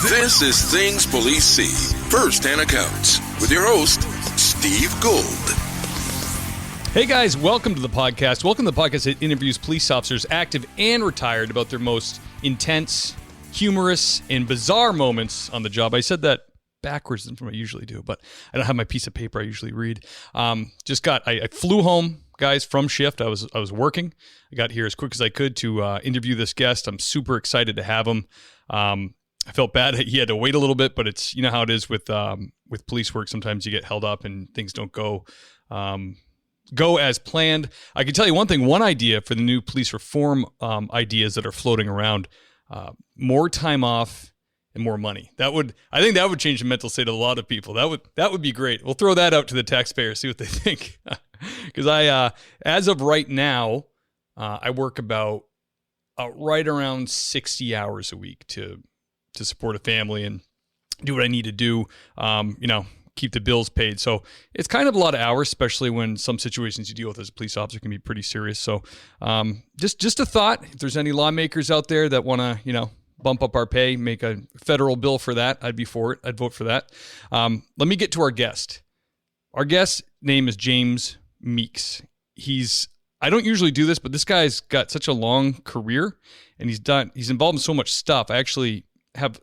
This is Things Police See, First-Hand Accounts, with your host, Steve Gold. Hey guys, welcome to the podcast. Welcome to the podcast that interviews police officers, active and retired, about their most intense, humorous, and bizarre moments on the job. I said that backwards than what I usually do, but I don't have my piece of paper I usually read. I flew home, guys, from shift. I was working. I got here as quick as I could to interview this guest. I'm super excited to have him. I felt bad he had to wait a little bit, but it's, you know how it is with police work. Sometimes you get held up and things don't go as planned. I can tell you one idea for the new police reform ideas that are floating around: more time off and more money. I think that would change the mental state of a lot of people. That would be great. We'll throw that out to the taxpayers, see what they think. Because as of right now, I work about right around 60 hours a week to support a family and do what I need to do, keep the bills paid. So it's kind of a lot of hours, especially when some situations you deal with as a police officer can be pretty serious. So just a thought, if there's any lawmakers out there that want to, bump up our pay, make a federal bill for that, I'd be for it. I'd vote for that. Let me get to our guest. Our guest's name is James Meeks. I don't usually do this, but this guy's got such a long career and he's involved in so much stuff. I'm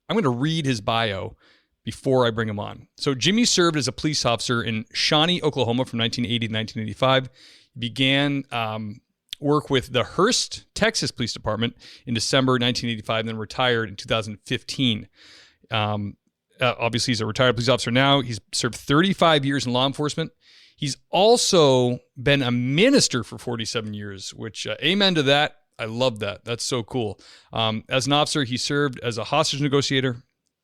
going to read his bio before I bring him on. So Jimmy served as a police officer in Shawnee, Oklahoma from 1980 to 1985. He began work with the Hearst, Texas Police Department in December 1985, then retired in 2015. Obviously, he's a retired police officer now. He's served 35 years in law enforcement. He's also been a minister for 47 years, which amen to that. I love that. That's so cool. As an officer, he served as a hostage negotiator,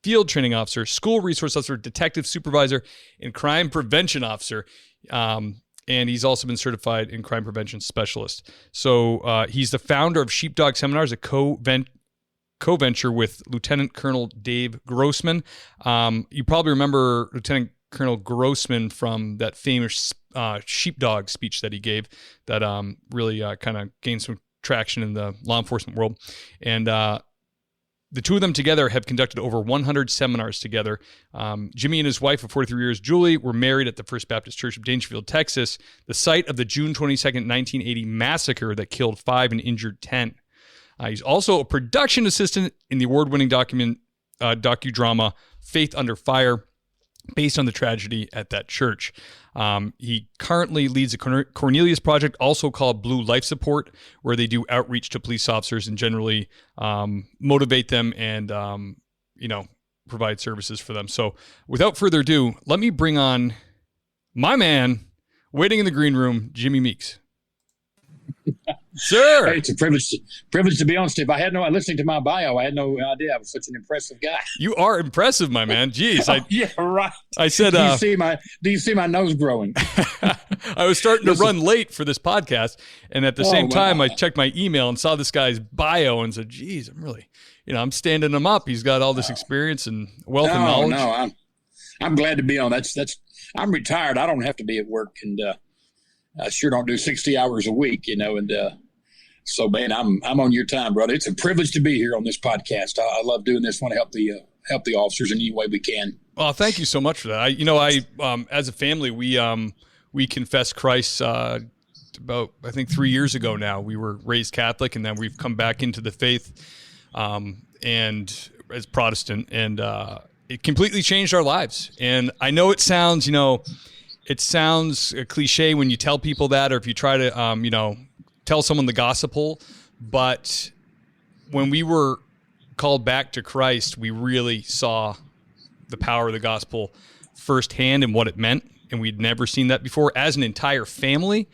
field training officer, school resource officer, detective supervisor, and crime prevention officer. And he's also been certified in crime prevention specialist. So he's the founder of Sheepdog Seminars, a co-venture with Lieutenant Colonel Dave Grossman. You probably remember Lieutenant Colonel Grossman from that famous sheepdog speech that he gave that really kind of gained some traction in the law enforcement world. And the two of them together have conducted over 100 seminars together. Jimmy and his wife of 43 years, Julie, were married at the First Baptist Church of Daingerfield, Texas, the site of the June 22nd, 1980 massacre that killed 5 and injured 10. He's also a production assistant in the award-winning docudrama Faith Under Fire, based on the tragedy at that church. He currently leads a Cornelius Project, also called Blue Life Support, where they do outreach to police officers and generally motivate them and, provide services for them. So without further ado, let me bring on my man, waiting in the green room, Jimmy Meeks. Sir. Hey, it's a privilege to be on, Steve. Listening to my bio, I had no idea I was such an impressive guy. You are impressive, my man. Jeez. Yeah, right. I said, do you see my nose growing? I was starting to run late for this podcast. And at the same time, I checked my email and saw this guy's bio and said, geez, I'm really, I'm standing him up. He's got all this experience and wealth of knowledge. No, I'm glad to be on. I'm retired. I don't have to be at work, and I sure don't do 60 hours a week, so, man, I'm on your time, brother. It's a privilege to be here on this podcast. I love doing this. Want to help the officers in any way we can. Well, thank you so much for that. I as a family, we confessed Christ about, I think, 3 years ago now. We were raised Catholic, and then we've come back into the faith and as Protestant, and it completely changed our lives. And I know it sounds, a cliche when you tell people that, or if you try to, tell someone the gospel, but when we were called back to Christ, we really saw the power of the gospel firsthand and what it meant, and we'd never seen that before as an entire family.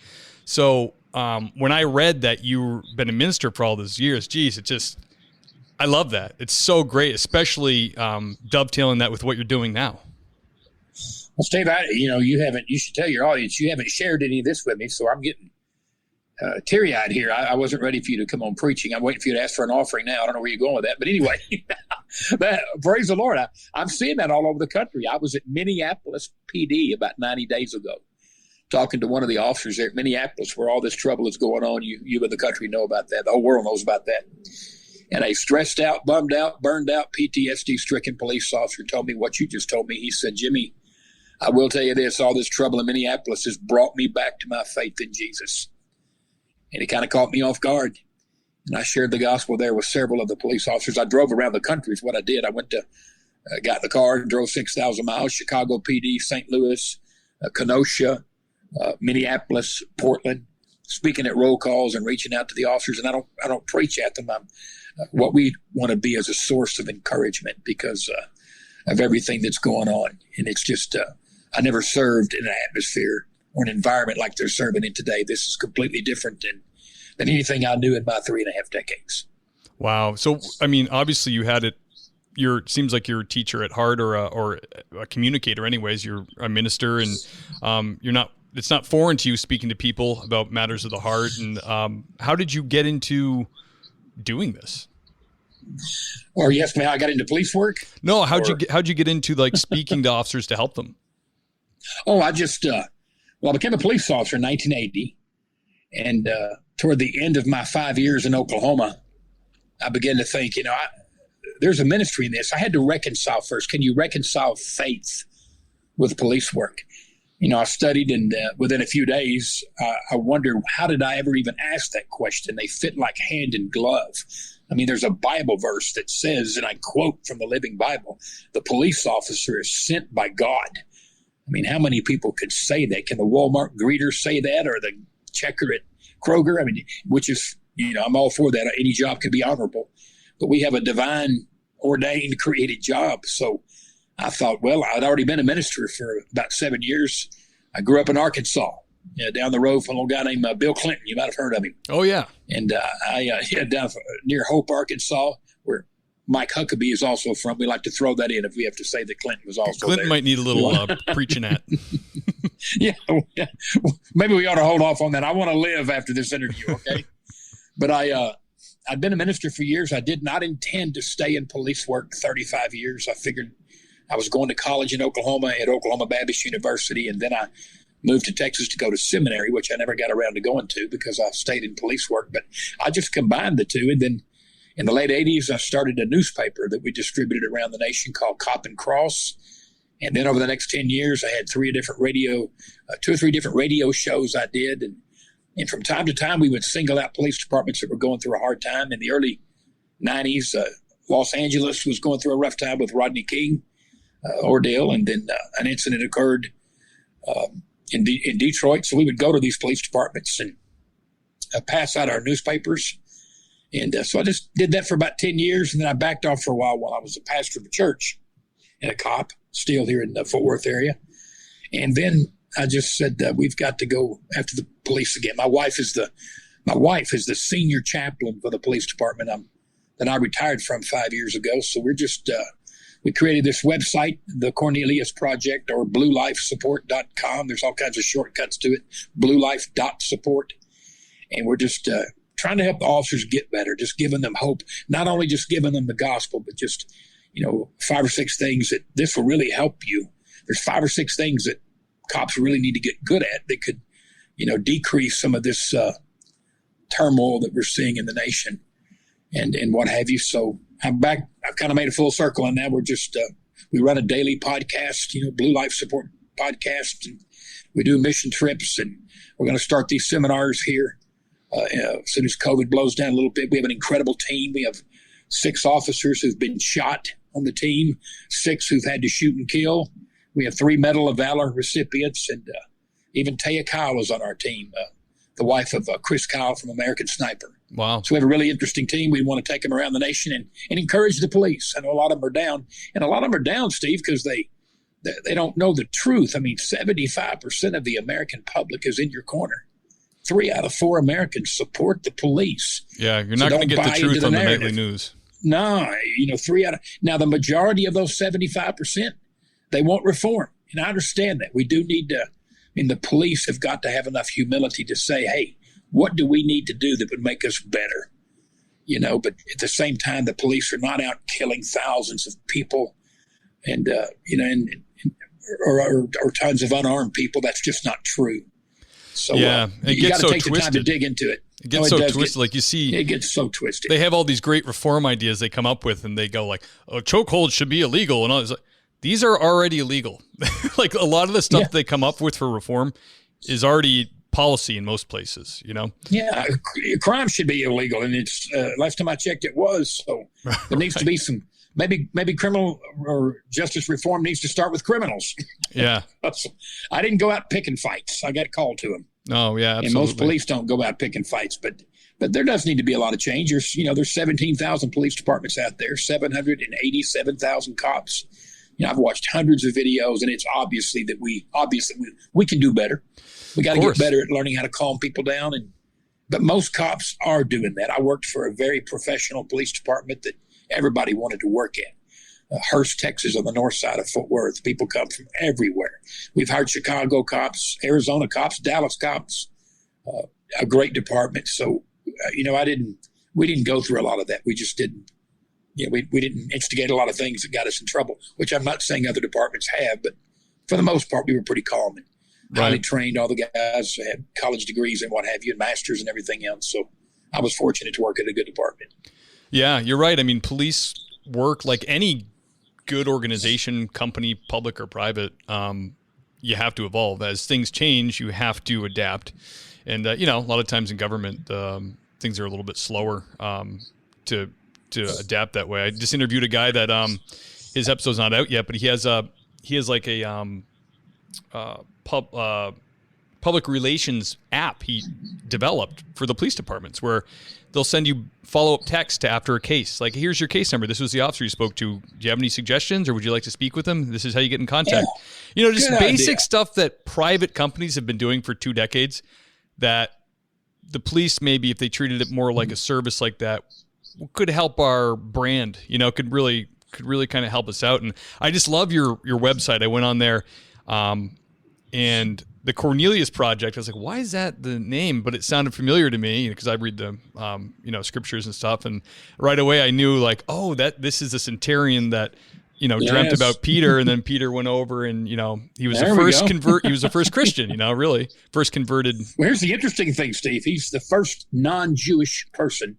So when I read that you've been a minister for all those years, geez, I love that. It's so great, especially dovetailing that with what you're doing now. Well, Steve, you should tell your audience you haven't shared any of this with me, so I'm getting teary-eyed here. I wasn't ready for you to come on preaching. I'm waiting for you to ask for an offering now. I don't know where you're going with that. But anyway, praise the Lord. I'm seeing that all over the country. I was at Minneapolis PD about 90 days ago talking to one of the officers there at Minneapolis where all this trouble is going on. You in the country know about that. The whole world knows about that. And a stressed out, bummed out, burned out, PTSD-stricken police officer told me what you just told me. He said, Jimmy, I will tell you this, all this trouble in Minneapolis has brought me back to my faith in Jesus. And it kind of caught me off guard. And I shared the gospel there with several of the police officers. I drove around the country is what I did. I went to, got in the car and drove 6,000 miles, Chicago PD, St. Louis, Kenosha, Minneapolis, Portland, speaking at roll calls and reaching out to the officers. And I don't preach at them. What we want to be as a source of encouragement because of everything that's going on. And it's just, I never served in an atmosphere or an environment like they're serving in today. This is completely different than anything I knew in my 3.5 decades. Wow. So, I mean, obviously you had it. Seems like you're a teacher at heart or a communicator anyways. You're a minister and it's not foreign to you speaking to people about matters of the heart. And how did you get into doing this? Or you asked me how I got into police work? No, how'd you get into like speaking to officers to help them? Oh, I just, I became a police officer in 1980. And toward the end of my 5 years in Oklahoma, I began to think, there's a ministry in this. I had to reconcile first. Can you reconcile faith with police work? I studied and within a few days, I wondered, how did I ever even ask that question? They fit like hand in glove. I mean, there's a Bible verse that says, and I quote from the Living Bible, the police officer is sent by God. I mean, how many people could say that? Can the Walmart greeter say that or the checker at Kroger? I mean, which is, I'm all for that. Any job can be honorable. But we have a divine ordained, created job. So I thought, well, I'd already been a minister for about 7 years. I grew up in Arkansas, down the road from a little guy named Bill Clinton. You might have heard of him. Oh, yeah. And down near Hope, Arkansas, where Mike Huckabee is also from. We like to throw that in if we have to say that Clinton was also Clinton there. Might need a little preaching at. Yeah. Maybe we ought to hold off on that. I want to live after this interview, okay? But I'd been a minister for years. I did not intend to stay in police work 35 years. I figured I was going to college in Oklahoma at Oklahoma Baptist University, and then I moved to Texas to go to seminary, which I never got around to going to because I stayed in police work. But I just combined the two. And then in the late 80s, I started a newspaper that we distributed around the nation called Cop and Cross. And then over the next 10 years, I had 2 or 3 different radio shows I did. And from time to time, we would single out police departments that were going through a hard time. In the early 90s, Los Angeles was going through a rough time with Rodney King ordeal. And then an incident occurred in Detroit. So we would go to these police departments and pass out our newspapers. And so I just did that for about 10 years. And then I backed off for a while I was a pastor of a church and a cop, still here in the Fort Worth area. And then I just said, we've got to go after the police again. My wife is the senior chaplain for the police department that I retired from 5 years ago. So we're just, we created this website, the Cornelius Project, or bluelifesupport.com. There's all kinds of shortcuts to it, bluelife.support. And we're just trying to help the officers get better, just giving them hope, not only just giving them the gospel, but just, 5 or 6 things that this will really help you. There's 5 or 6 things that cops really need to get good at that could, decrease some of this turmoil that we're seeing in the nation and what have you. So I'm back. I've kind of made a full circle, and now we're just, we run a daily podcast, Blue Life Support podcast, and we do mission trips, and we're going to start these seminars here as soon as COVID blows down a little bit. We have an incredible team. We have 6 officers who've been shot on the team, 6 who've had to shoot and kill. We have 3 Medal of Valor recipients, and even Taya Kyle is on our team, the wife of Chris Kyle from American Sniper. Wow. So we have a really interesting team. We want to take them around the nation and encourage the police. I know a lot of them are down, and a lot of them are down, Steve, because they don't know the truth. I mean, 75% of the American public is in your corner. 3 out of 4 Americans support the police. Yeah, you're not going to get the truth on the nightly news. No, 3 out of – now, the majority of those 75%, they won't reform. And I understand that. We do need to – the police have got to have enough humility to say, hey, what do we need to do that would make us better? But at the same time, the police are not out killing thousands of people and, or tons of unarmed people. That's just not true. So yeah, you got to so take the time to dig into it. It gets so twisted. Like you see, it gets so twisted. They have all these great reform ideas they come up with, and they go like, "Oh, chokehold should be illegal," and all this. These are already illegal. Like a lot of the stuff they come up with for reform is already policy in most places. Yeah, crime should be illegal, and it's last time I checked, it was. So there needs to be some. Maybe criminal or justice reform needs to start with criminals. Yeah. I didn't go out picking fights. I got called to them. Oh, yeah, absolutely. And most police don't go out picking fights, but there does need to be a lot of change. There's 17,000 police departments out there, 787,000 cops. I've watched hundreds of videos, and it's obviously that we can do better. We got to get better at learning how to calm people down, but most cops are doing that. I worked for a very professional police department that everybody wanted to work at. Hearst, Texas, on the north side of Fort Worth. People come from everywhere. We've hired Chicago cops, Arizona cops, Dallas cops, a great department. So, we didn't go through a lot of that. We just didn't, we didn't instigate a lot of things that got us in trouble, which I'm not saying other departments have, but for the most part, we were pretty calm and highly trained. All the guys had college degrees and what have you, and masters and everything else. So I was fortunate to work at a good department. Yeah, you're right. I mean, police work like any good organization, company, public or private. You have to evolve. As things change, you have to adapt. And, a lot of times in government, things are a little bit slower to adapt that way. I just interviewed a guy that his episode's not out yet, but he has like a public relations app he developed for the police departments where they'll send you follow-up text after a case. Like, here's your case number. This was the officer you spoke to. Do you have any suggestions, or would you like to speak with him? This is how you get in contact. Yeah. Just good basic idea. Stuff that private companies have been doing for 2 decades that the police, maybe if they treated it more like a service like that, could help our brand, could really kind of help us out. And I just love your website. I went on there and the Cornelius Project, I was like, why is that the name? But it sounded familiar to me because I read the, scriptures and stuff. And right away I knew this is a centurion that, dreamt about Peter, and then Peter went over and, he was the first he was the first Christian, really first converted. Well, here's the interesting thing, Steve. He's the first non-Jewish person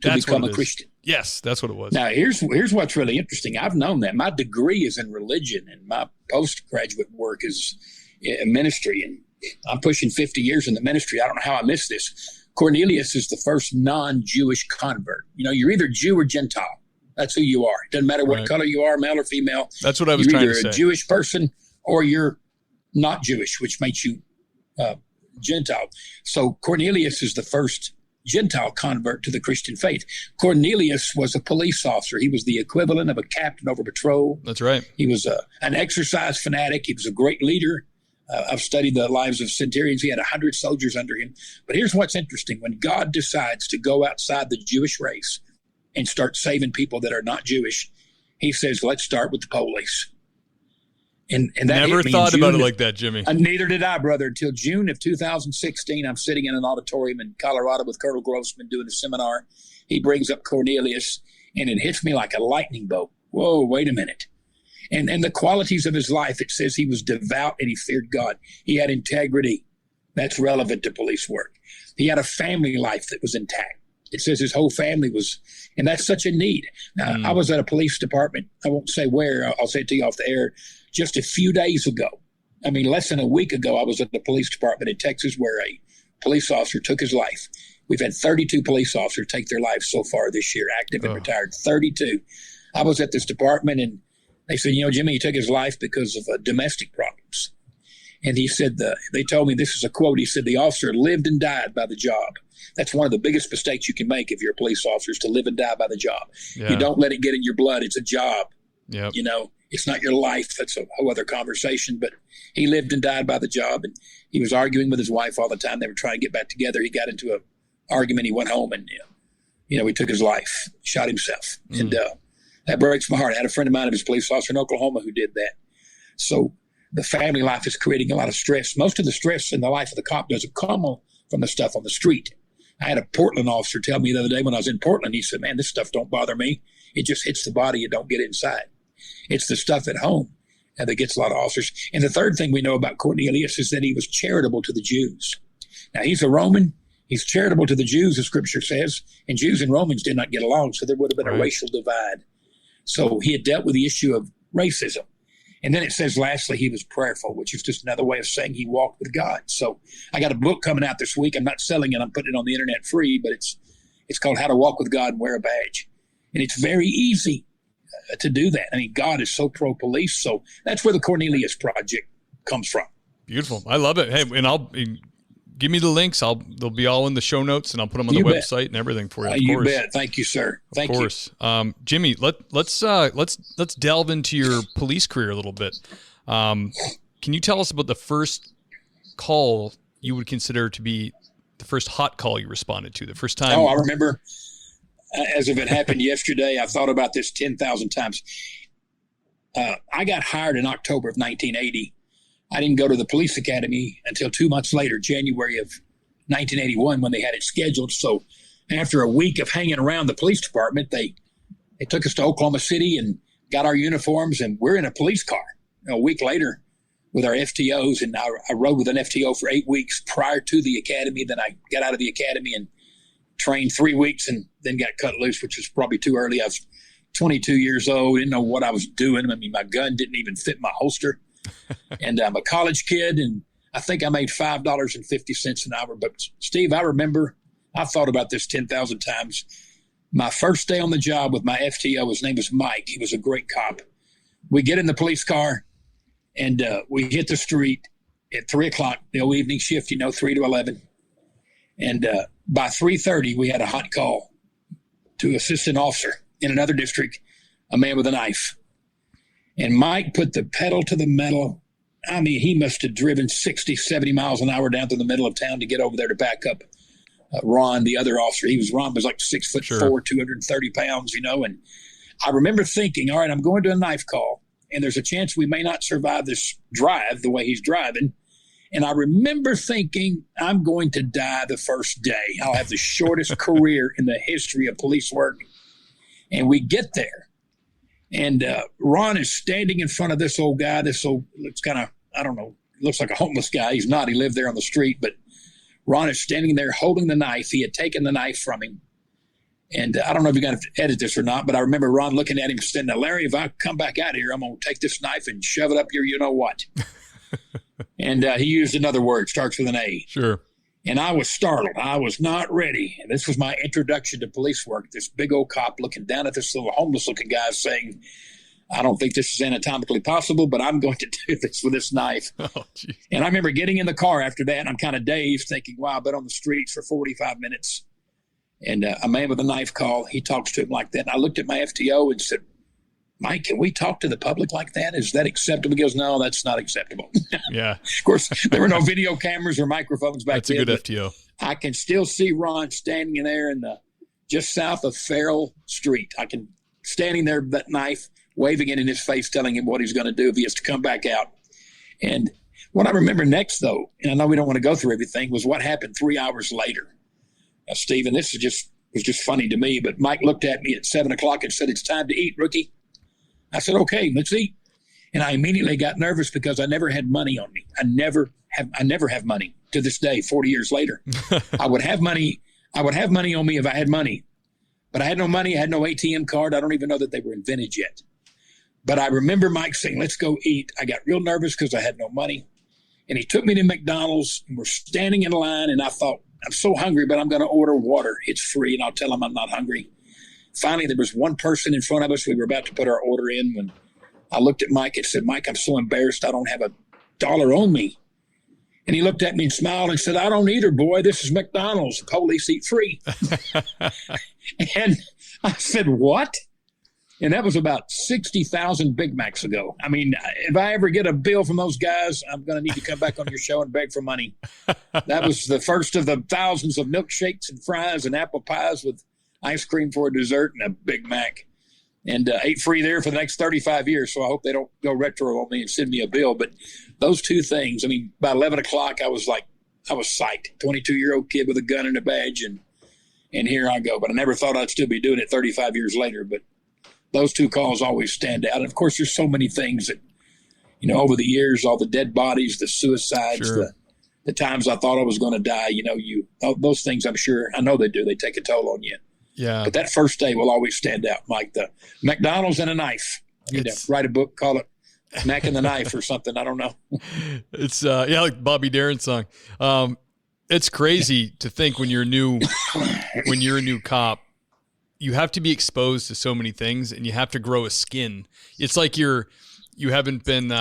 to become a Christian. Yes, that's what it was. Now, here's what's really interesting. I've known that. My degree is in religion, and my postgraduate work is in ministry, and I'm pushing 50 years in the ministry. I don't know how I missed this. Cornelius is the first non-Jewish convert. You're either Jew or Gentile. That's who you are. It doesn't matter what color you are, male or female. That's what I was trying to say. You're either a Jewish person or you're not Jewish, which makes you Gentile. So Cornelius is the first Gentile convert to the Christian faith. Cornelius was a police officer. He was the equivalent of a captain over patrol. That's right. He was an exercise fanatic. He was a great leader. I've studied the lives of centurions. He had 100 soldiers under him. But here's what's interesting. When God decides to go outside the Jewish race and start saving people that are not Jewish, he says, let's start with the police. And that never thought about it like that, Jimmy. Neither did I, brother. Until June of 2016, I'm sitting in an auditorium in Colorado with Colonel Grossman doing a seminar. He brings up Cornelius, and it hits me like a lightning bolt. Whoa, wait a minute. And the qualities of his life, it says he was devout and he feared God. He had integrity. That's relevant to police work. He had a family life that was intact. It says his whole family was, and that's such a need. Now, I was at a police department. I won't say where. I'll say it to you off the air. Just a few days ago, less than a week ago, I was at the police department in Texas where a police officer took his life. We've had 32 police officers take their lives so far this year, active and retired, 32. I was at this department, and they said, Jimmy, he took his life because of domestic problems. And he said, they told me, this is a quote, he said, the officer lived and died by the job. That's one of the biggest mistakes you can make if you're a police officer, is to live and die by the job. Yeah. You don't let it get in your blood. It's a job. Yep. It's not your life. That's a whole other conversation. But he lived and died by the job, and he was arguing with his wife all the time. They were trying to get back together. He got into an argument. He went home, and he took his life, shot himself. And that breaks my heart. I had a friend of mine who was a police officer in Oklahoma who did that. So the family life is creating a lot of stress. Most of the stress in the life of the cop doesn't come from the stuff on the street. I had a Portland officer tell me the other day when I was in Portland, he said, man, this stuff don't bother me. It just hits the body. It don't get inside. It's the stuff at home that gets a lot of officers. And the third thing we know about Cornelius is that he was charitable to the Jews. Now, he's a Roman. He's charitable to the Jews, the scripture says, and Jews and Romans did not get along, so there would have been a racial divide. So he had dealt with the issue of racism. And then it says, lastly, he was prayerful, which is just another way of saying he walked with God. So I got a book coming out this week. I'm not selling it. I'm putting it on the internet free, but it's called How to Walk with God and Wear a Badge. And it's very easy to do that. I mean, God is so pro-police. So that's where the Cornelius Project comes from. Beautiful. I love it. Hey, and give me the links. They'll be all in the show notes, and I'll put them on the website and everything for you. Of course. Bet. Thank you, sir. Thank you. Of course. Jimmy, let's delve into your police career a little bit. Can you tell us about the first call you would consider to be the first hot call you responded to, the first time? Oh, I remember, as if it happened yesterday. I've thought about this 10,000 times. I got hired in October of 1980. I didn't go to the police academy until 2 months later, January of 1981, when they had it scheduled. So after a week of hanging around the police department, they took us to Oklahoma City and got our uniforms, and we're in a police car. A week later with our FTOs, and I rode with an FTO for 8 weeks prior to the academy. Then I got out of the academy and trained 3 weeks and then got cut loose, which was probably too early. I was 22 years old, didn't know what I was doing. I mean, my gun didn't even fit my holster. And I'm a college kid, and I think I made $5.50 an hour. But, Steve, I remember, I've thought about this 10,000 times. My first day on the job with my FTO, his name was Mike. He was a great cop. We get in the police car, and we hit the street at 3 o'clock, the old evening shift, 3 to 11. And by 3:30, we had a hot call to assistant officer in another district, a man with a knife. And Mike put the pedal to the metal. I mean, he must have driven 60, 70 miles an hour down to the middle of town to get over there to back up Ron, the other officer. Ron was like 6'4", Sure. 230 pounds, and I remember thinking, all right, I'm going to a knife call, and there's a chance we may not survive this drive the way he's driving. And I remember thinking, I'm going to die the first day. I'll have the shortest career in the history of police work. And we get there. And Ron is standing in front of this old guy. It's kind of, I don't know, looks like a homeless guy. He's not. He lived there on the street. But Ron is standing there holding the knife. He had taken the knife from him. And I don't know if you're going to edit this or not, but I remember Ron looking at him saying, now, Larry, if I come back out here, I'm going to take this knife and shove it up your you-know-what. And he used another word, starts with an A. Sure. And I was startled. I was not ready. And this was my introduction to police work. This big old cop looking down at this little homeless-looking guy saying, I don't think this is anatomically possible, but I'm going to do this with this knife. Oh, geez. And I remember getting in the car after that, and I'm kind of dazed, thinking, wow, I've been on the streets for 45 minutes. And a man with a knife call, he talks to him like that. And I looked at my FTO and said, Mike, can we talk to the public like that? Is that acceptable? He goes, no, that's not acceptable. Yeah. Of course, there were no video cameras or microphones back then. That's a good FTO. I can still see Ron standing in there just south of Farrell Street. I can standing there with that knife, waving it in his face, telling him what he's going to do if he has to come back out. And what I remember next, though, and I know we don't want to go through everything, was what happened 3 hours later. Now, Stephen, this was just funny to me, but Mike looked at me at 7 o'clock and said, it's time to eat, rookie. I said, okay, let's eat. And I immediately got nervous because I never had money on me. I never have money to this day, 40 years later. I would have money on me if I had money. But I had no money. I had no ATM card. I don't even know that they were invented yet. But I remember Mike saying, let's go eat. I got real nervous because I had no money. And he took me to McDonald's, and we're standing in line, and I thought, I'm so hungry, but I'm going to order water. It's free, and I'll tell him I'm not hungry. Finally, there was one person in front of us. We were about to put our order in when I looked at Mike and said, Mike, I'm so embarrassed. I don't have $1 on me. And he looked at me and smiled and said, I don't either, boy. This is McDonald's. The police eat free. And I said, what? And that was about 60,000 Big Macs ago. I mean, if I ever get a bill from those guys, I'm going to need to come back on your show and beg for money. That was the first of the thousands of milkshakes and fries and apple pies with ice cream for a dessert and a Big Mac. And ate free there for the next 35 years. So I hope they don't go retro on me and send me a bill. But those two things, I mean, by 11 o'clock, I was psyched. 22-year-old kid with a gun and a badge. And here I go. But I never thought I'd still be doing it 35 years later. But those two calls always stand out. And, of course, there's so many things that, over the years, all the dead bodies, the suicides, sure. the times I thought I was going to die, those things, I know they do. They take a toll on you. Yeah. But that first day will always stand out, Mike. The McDonald's and a knife. You need to write a book, call it Mac and the Knife or something. I don't know. It's like Bobby Darin's song. It's crazy to think when you're a new cop, you have to be exposed to so many things and you have to grow a skin. It's like you haven't been,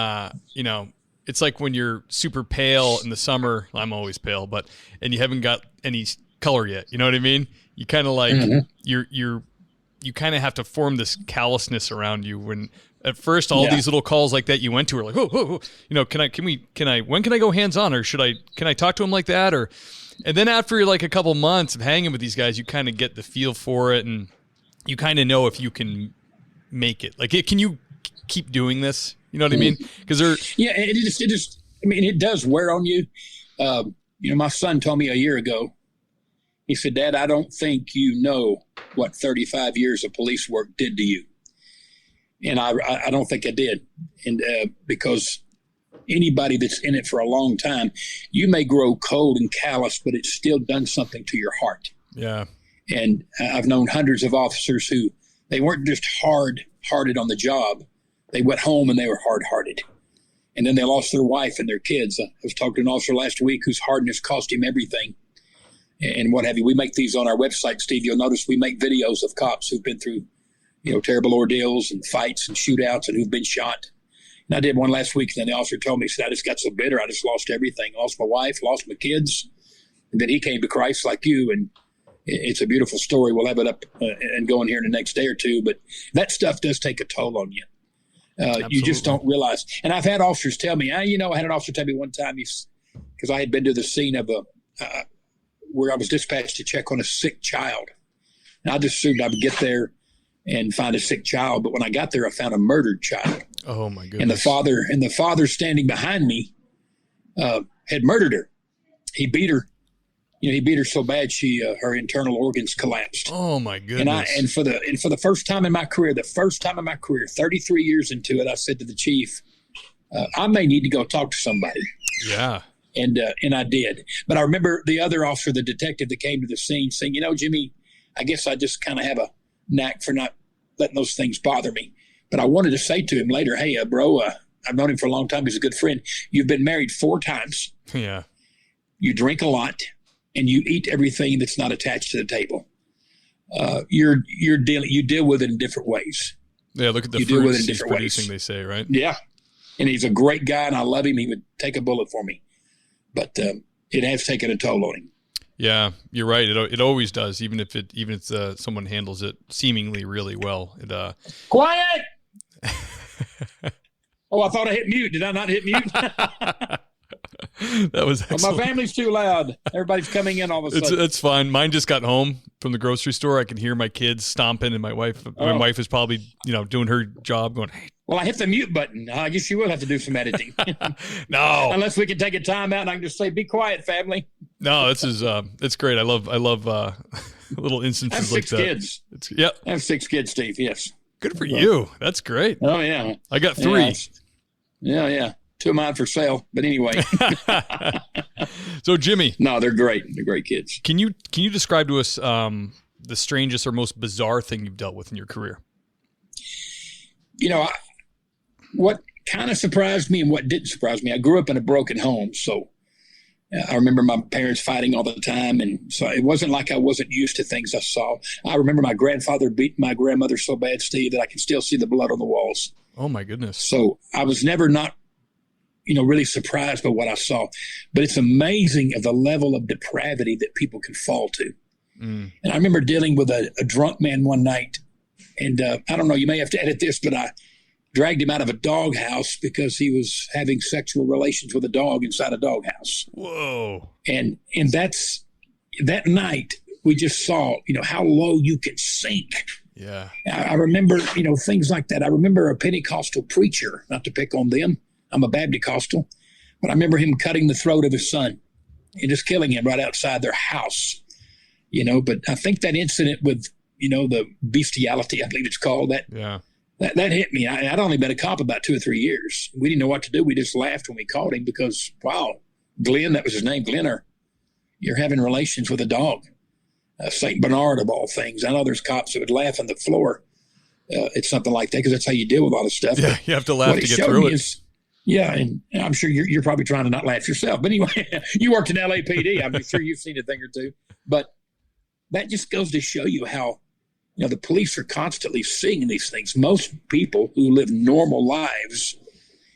it's like when you're super pale in the summer. I'm always pale, and you haven't got any color yet. You know what I mean? You kind of like, you kind of have to form this callousness around you when at first all these little calls like that you went to are like, when can I go hands on, or can I talk to him like that? And then after like a couple months of hanging with these guys, you kind of get the feel for it and you kind of know if you can make it. Like, can you keep doing this? You know what I mean? Because it does wear on you. My son told me a year ago, he said, Dad, I don't think you know what 35 years of police work did to you. And I don't think I did. And because anybody that's in it for a long time, you may grow cold and callous, but it's still done something to your heart. Yeah. And I've known hundreds of officers who, they weren't just hard-hearted on the job. They went home and they were hard-hearted. And then they lost their wife and their kids. I was talking to an officer last week whose hardness cost him everything and what have you. We make these on our website, Steve. You'll notice we make videos of cops who've been through, terrible ordeals and fights and shootouts and who've been shot. And I did one last week, and then the officer told me, he said, I just got so bitter. I just lost everything. Lost my wife, lost my kids. And then he came to Christ like you, and it's a beautiful story. We'll have it up and going here in the next day or two. But that stuff does take a toll on you. You just don't realize. And I've had officers tell me, I had an officer tell me one time, because I had been to the scene of where I was dispatched to check on a sick child. And I just assumed I would get there and find a sick child. But when I got there, I found a murdered child. Oh my goodness. And the father standing behind me had murdered her. He beat her. He beat her so bad her internal organs collapsed. Oh my goodness. And for the first time in my career, 33 years into it, I said to the chief, I may need to go talk to somebody. Yeah. And I did. But I remember the other officer, the detective that came to the scene, saying, Jimmy, I guess I just kind of have a knack for not letting those things bother me. But I wanted to say to him later, hey, bro, I've known him for a long time. He's a good friend. You've been married 4 times. Yeah. You drink a lot, and you eat everything that's not attached to the table. You deal with it in different ways. Yeah, look at the fruits he's producing, they say, right? Yeah. And he's a great guy, and I love him. He would take a bullet for me. But it has taken a toll on him. Yeah, you're right. It always does, even if someone handles it seemingly really well. Quiet! Oh, I thought I hit mute. Did I not hit mute? That was excellent. Well, my family's too loud. Everybody's coming in all of a sudden. It's fine. Mine just got home from the grocery store. I can hear my kids stomping, and my wife is probably doing her job, going, "Hey." Well, I hit the mute button. I guess you will have to do some editing. No, unless we can take a time out and I can just say, "Be quiet, family." No, it's great. I love little instances like that. I have 6 kids. Yep. I have 6 kids, Steve. Yes. Good for you. That's great. Oh yeah. I got 3. Yeah. 2 of mine for sale, but anyway. So Jimmy, no, they're great. They're great kids. Can you describe to us the strangest or most bizarre thing you've dealt with in your career? What kind of surprised me and what didn't surprise me. I grew up in a broken home, so I remember my parents fighting all the time, and so it wasn't like I wasn't used to things I saw. I remember my grandfather beat my grandmother so bad, Steve, that I can still see the blood on the walls. Oh my goodness! So I was never not really surprised by what I saw. But it's amazing of the level of depravity that people can fall to. Mm. And I remember dealing with a drunk man one night, and I don't know, you may have to edit this, but I dragged him out of a doghouse because he was having sexual relations with a dog inside a doghouse. Whoa. And that night, we just saw, how low you can sink. Yeah. I remember, things like that. I remember a Pentecostal preacher, not to pick on them, I'm a Baptist, but I remember him cutting the throat of his son and just killing him right outside their house, but I think that incident with, the bestiality, I believe it's called, that hit me. I'd only been a cop about 2 or 3 years. We didn't know what to do. We just laughed when we caught him because, wow, Glenn, that was his name, Glenn, you're having relations with a dog. St. Bernard, of all things. I know there's cops that would laugh on the floor at something like that because that's how you deal with a lot of stuff. Yeah, but you have to laugh to get through it. Yeah, and I'm sure you're probably trying to not laugh yourself. But anyway, you worked in LAPD. I'm sure you've seen a thing or two. But that just goes to show you how, the police are constantly seeing these things. Most people who live normal lives,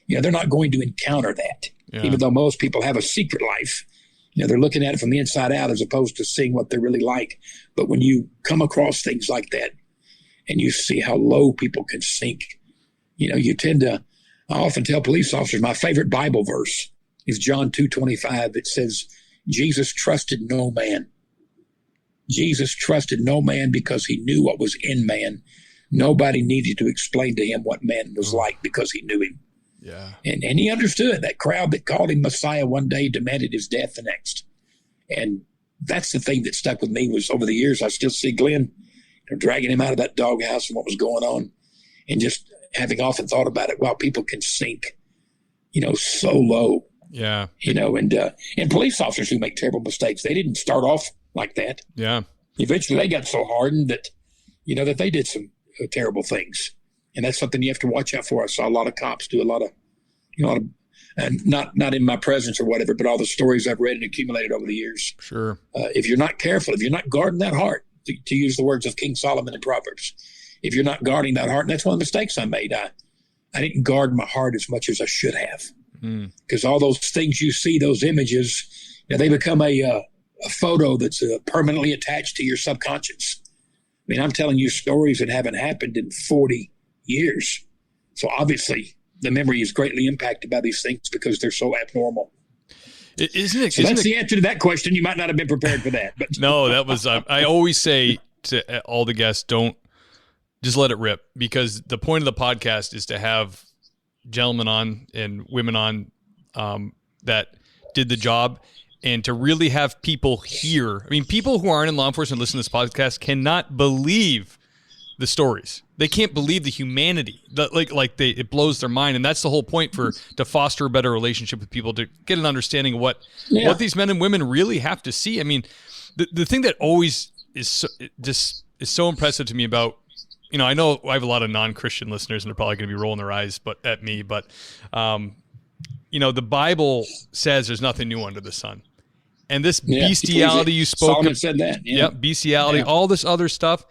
they're not going to encounter that. Yeah. Even though most people have a secret life, they're looking at it from the inside out as opposed to seeing what they're really like. But when you come across things like that and you see how low people can sink, you tend to, I often tell police officers, my favorite Bible verse is John 2:25. It says, Jesus trusted no man. Jesus trusted no man because he knew what was in man. Nobody needed to explain to him what man was like because he knew him. Yeah. And he understood. That crowd that called him Messiah one day demanded his death the next. And that's the thing that stuck with me was over the years, I still see Glenn dragging him out of that doghouse and what was going on. And just having often thought about it, wow, people can sink, so low. Yeah. And police officers who make terrible mistakes, they didn't start off like that. Yeah. Eventually they got so hardened that, that they did some terrible things. And that's something you have to watch out for. I saw a lot of cops do a lot of, and not in my presence or whatever, but all the stories I've read and accumulated over the years. Sure. If you're not careful, if you're not guarding that heart, to use the words of King Solomon in Proverbs, if you're not guarding that heart, and that's one of the mistakes I made. I didn't guard my heart as much as I should have. Because all those things you see, those images, they become a photo that's permanently attached to your subconscious. I mean, I'm telling you stories that haven't happened in 40 years. So obviously the memory is greatly impacted by these things because they're so abnormal. Isn't it? So that's the answer to that question. You might not have been prepared for that. But no, that was, I always say to all the guests, don't just let it rip, because the point of the podcast is to have gentlemen on and women on that did the job, and to really have people hear. I mean, people who aren't in law enforcement listen to this podcast cannot believe the stories. They can't believe the humanity. It blows their mind, and that's the whole point to foster a better relationship with people, to get an understanding of what these men and women really have to see. I mean, the thing that always is so impressive to me about, I know I have a lot of non-Christian listeners, and they're probably going to be rolling their eyes at me, but the Bible says there's nothing new under the sun. And this bestiality you spoke Solomon of, said that. Yeah. Bestiality, all this other stuff,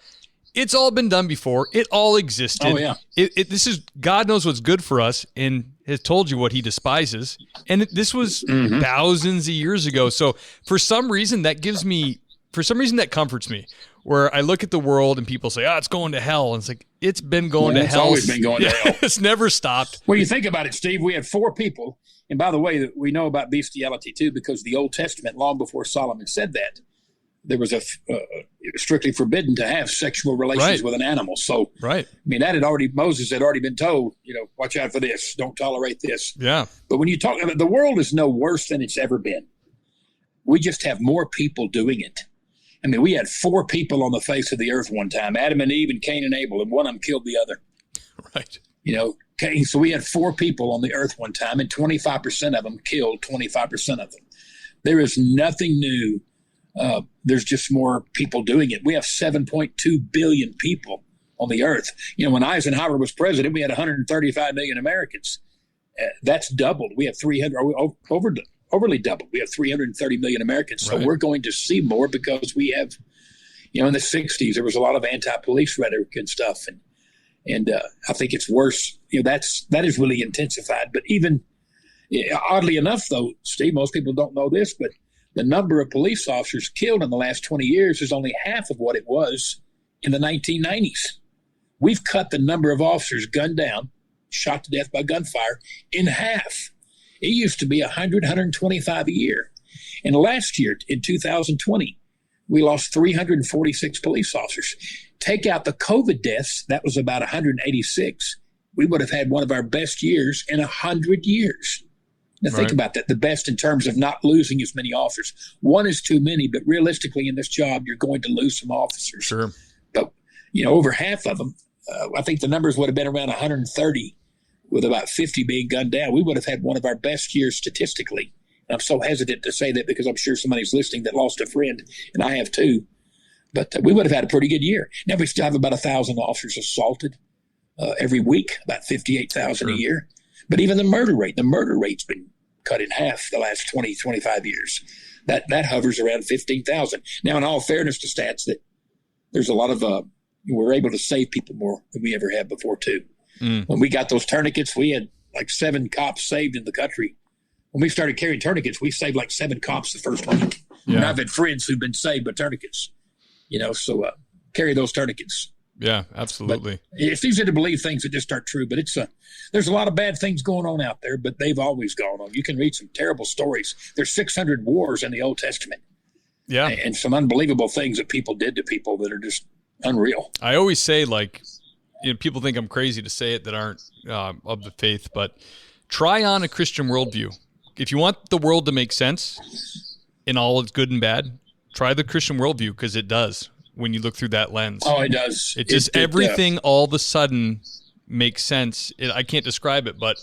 it's all been done before. It all existed. Oh, yeah. This is, God knows what's good for us and has told you what he despises. And this was thousands of years ago. So for some reason that comforts me, where I look at the world and people say, it's going to hell. And it's like, it's been going to hell. It's always been going to hell. It's never stopped. Well, you think about it, Steve, we had 4 people. And by the way, we know about bestiality too, because the Old Testament, long before Solomon said that, there was strictly forbidden to have sexual relations with an animal. So, I mean, Moses had already been told, watch out for this. Don't tolerate this. Yeah. But when you talk about the world is no worse than it's ever been. We just have more people doing it. I mean, we had 4 people on the face of the earth one time, Adam and Eve and Cain and Abel, and one of them killed the other. Right. So we had 4 people on the earth one time, and 25% of them killed 25% of them. There is nothing new. There's just more people doing it. We have 7.2 billion people on the earth. When Eisenhower was president, we had 135 million Americans. That's doubled. We have overly doubled. We have 330 million Americans. So we're going to see more because we have, in the 60s, there was a lot of anti-police rhetoric and stuff. And I think it's worse. That is really intensified. But even oddly enough, though, Steve, most people don't know this, but the number of police officers killed in the last 20 years is only half of what it was in the 1990s. We've cut the number of officers gunned down, shot to death by gunfire, in half. It used to be 100, 125 a year. And last year, in 2020, we lost 346 police officers. Take out the COVID deaths, that was about 186. We would have had one of our best years in 100 years. Now think about that, the best in terms of not losing as many officers. 1 is too many, but realistically in this job, you're going to lose some officers. Sure. But, over half of them, I think the numbers would have been around 130 with about 50 being gunned down. We would have had one of our best years statistically I'm so hesitant to say that because I'm sure somebody's listening that lost a friend, and I have too. But we would have had a pretty good year. Now we still have about 1,000 officers assaulted every week, about 58,000 a year. But even the murder rate's been cut in half the last 20, 25 years. That hovers around 15,000. Now, in all fairness to stats, that there's a lot of we're able to save people more than we ever have before too. When we got those tourniquets, we had like 7 cops saved in the country. When we started carrying tourniquets, we saved like 7 cops the first week. Yeah. And I've had friends who've been saved by tourniquets. So carry those tourniquets. Yeah, absolutely. But it's easy to believe things that just aren't true, but there's a lot of bad things going on out there, but they've always gone on. You can read some terrible stories. There's 600 wars in the Old Testament. Yeah. And some unbelievable things that people did to people that are just unreal. I always say, people think I'm crazy to say it that aren't of the faith, but try on a Christian worldview. If you want the world to make sense in all its good and bad, try the Christian worldview, because it does when you look through that lens. Oh, it does. Everything all of a sudden makes sense. I can't describe it, but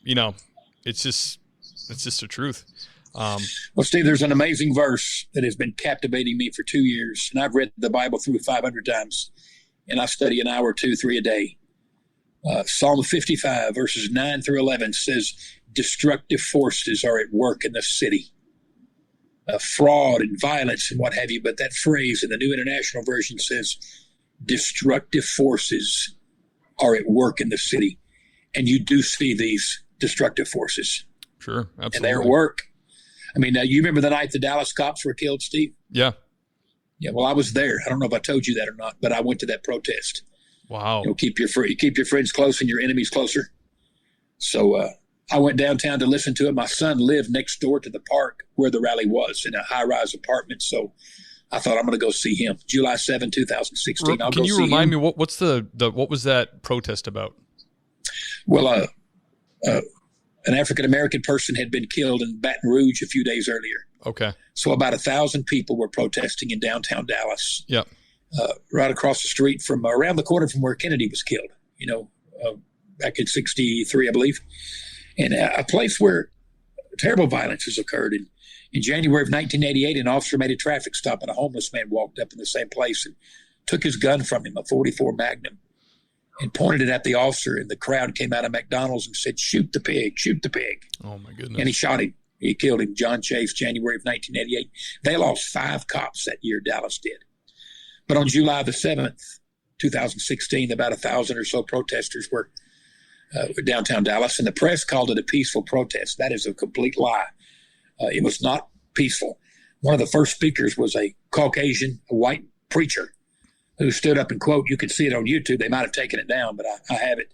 it's just the truth. Well, Steve, there's an amazing verse that has been captivating me for 2 years, and I've read the Bible through 500 times, and I study an hour, 2, 3 a day. Psalm 55, verses 9 through 11 says, destructive forces are at work in the city. Fraud and violence and what have you, but that phrase in the New International Version says destructive forces are at work in the city. And you do see these destructive forces. Sure, absolutely. And they're at work. I mean, you remember the night the Dallas cops were killed, Steve? Yeah. Yeah, well, I was there. I don't know if I told you that or not, but I went to that protest. Wow. Keep your friends close and your enemies closer. So I went downtown to listen to it. My son lived next door to the park where the rally was in a high-rise apartment. So I thought I'm going to go see him. July 7, 2016. Can you remind me what was that protest about? Well, an African-American person had been killed in Baton Rouge a few days earlier. Okay. So about 1,000 people were protesting in downtown Dallas. Yeah. Right across the street from around the corner from where Kennedy was killed, back in 63, I believe. And a place where terrible violence has occurred. In January of 1988, an officer made a traffic stop, and a homeless man walked up in the same place and took his gun from him, a .44 Magnum, and pointed it at the officer. And the crowd came out of McDonald's and said, shoot the pig, shoot the pig. Oh, my goodness. And he shot him. He killed him. John Chase, January of 1988. They lost 5 cops that year, Dallas did. But on July the 7th, 2016, about 1,000 or so protesters were downtown Dallas, and the press called it a peaceful protest. That is a complete lie. It was not peaceful. One of the first speakers was a Caucasian, a white preacher who stood up and quote, you can see it on YouTube. They might have taken it down, but I have it,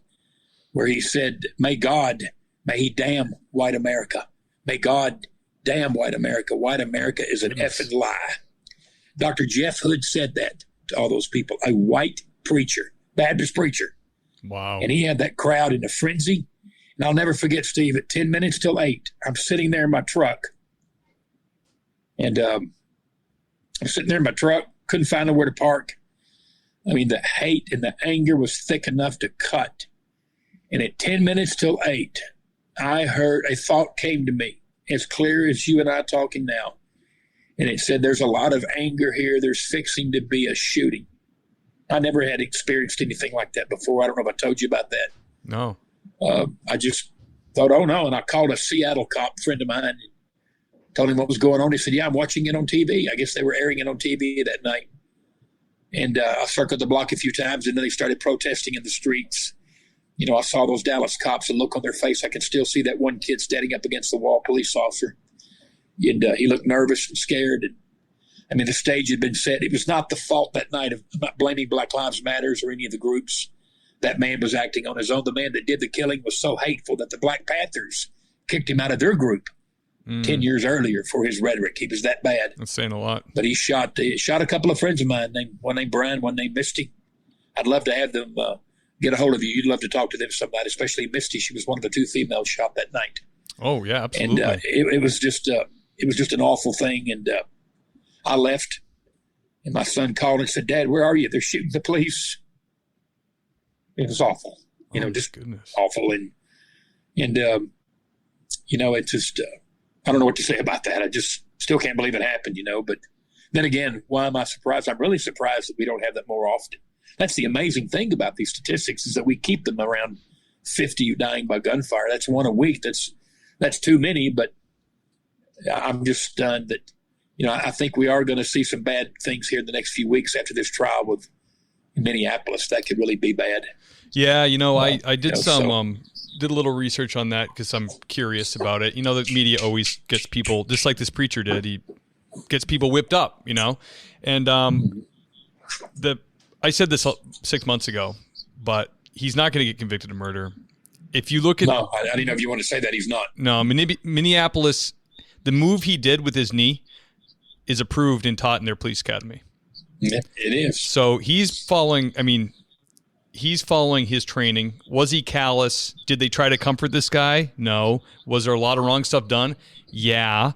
where he said, may he damn white America. May God damn white America. White America is an effing lie. Dr. Jeff Hood said that to all those people, a white preacher, Baptist preacher. Wow. And he had that crowd in a frenzy. And I'll never forget, Steve, at 10 minutes till 8, I'm sitting there in my truck. And I'm sitting there in my truck, couldn't find nowhere to park. I mean, the hate and the anger was thick enough to cut. And at 10 minutes till 8, I heard a thought came to me, as clear as you and I talking now. And it said, there's a lot of anger here. There's fixing to be a shooting. I never had experienced anything like that before. I don't know if I told you about that. No. I just thought, oh, no. And I called a Seattle cop friend of mine and told him what was going on. He said, yeah, I'm watching it on TV. I guess they were airing it on TV that night. And I circled the block a few times, and then they started protesting in the streets. I saw those Dallas cops, and look on their face. I could still see that one kid standing up against the wall, police officer. And he looked nervous and scared. And I mean, the stage had been set. It was not the fault that night of, I'm not blaming Black Lives Matters or any of the groups. That man was acting on his own. The man that did the killing was so hateful that the Black Panthers kicked him out of their group 10 years earlier for his rhetoric. He was that bad. That's saying a lot. But he shot a couple of friends of mine, one named Brian, one named Misty. I'd love to have them get a hold of you. You'd love to talk to them sometime, especially Misty. She was one of the 2 females shot that night. Oh, yeah, absolutely. And it was just an awful thing. And I left, and my son called and said, Dad, where are you? They're shooting the police. It was awful, just goodness. Awful. And it just, I don't know what to say about that. I just still can't believe it happened, But then again, why am I surprised? I'm really surprised that we don't have that more often. That's the amazing thing about these statistics is that we keep them around 50 dying by gunfire. That's one a week. That's too many, but I'm just stunned that, I think we are going to see some bad things here in the next few weeks after this trial with Minneapolis. That could really be bad. Yeah, I did did a little research on that because I'm curious about it. The media always gets people, just like this preacher did, he gets people whipped up, And I said this 6 months ago, but he's not going to get convicted of murder. If you look at... No, I didn't know if you want to say that. He's not. No, Minneapolis, the move he did with his knee is approved and taught in their police academy. Yeah, it is. So he's following his training. Was he callous? Did they try to comfort this guy? No. Was there a lot of wrong stuff done? Yeah.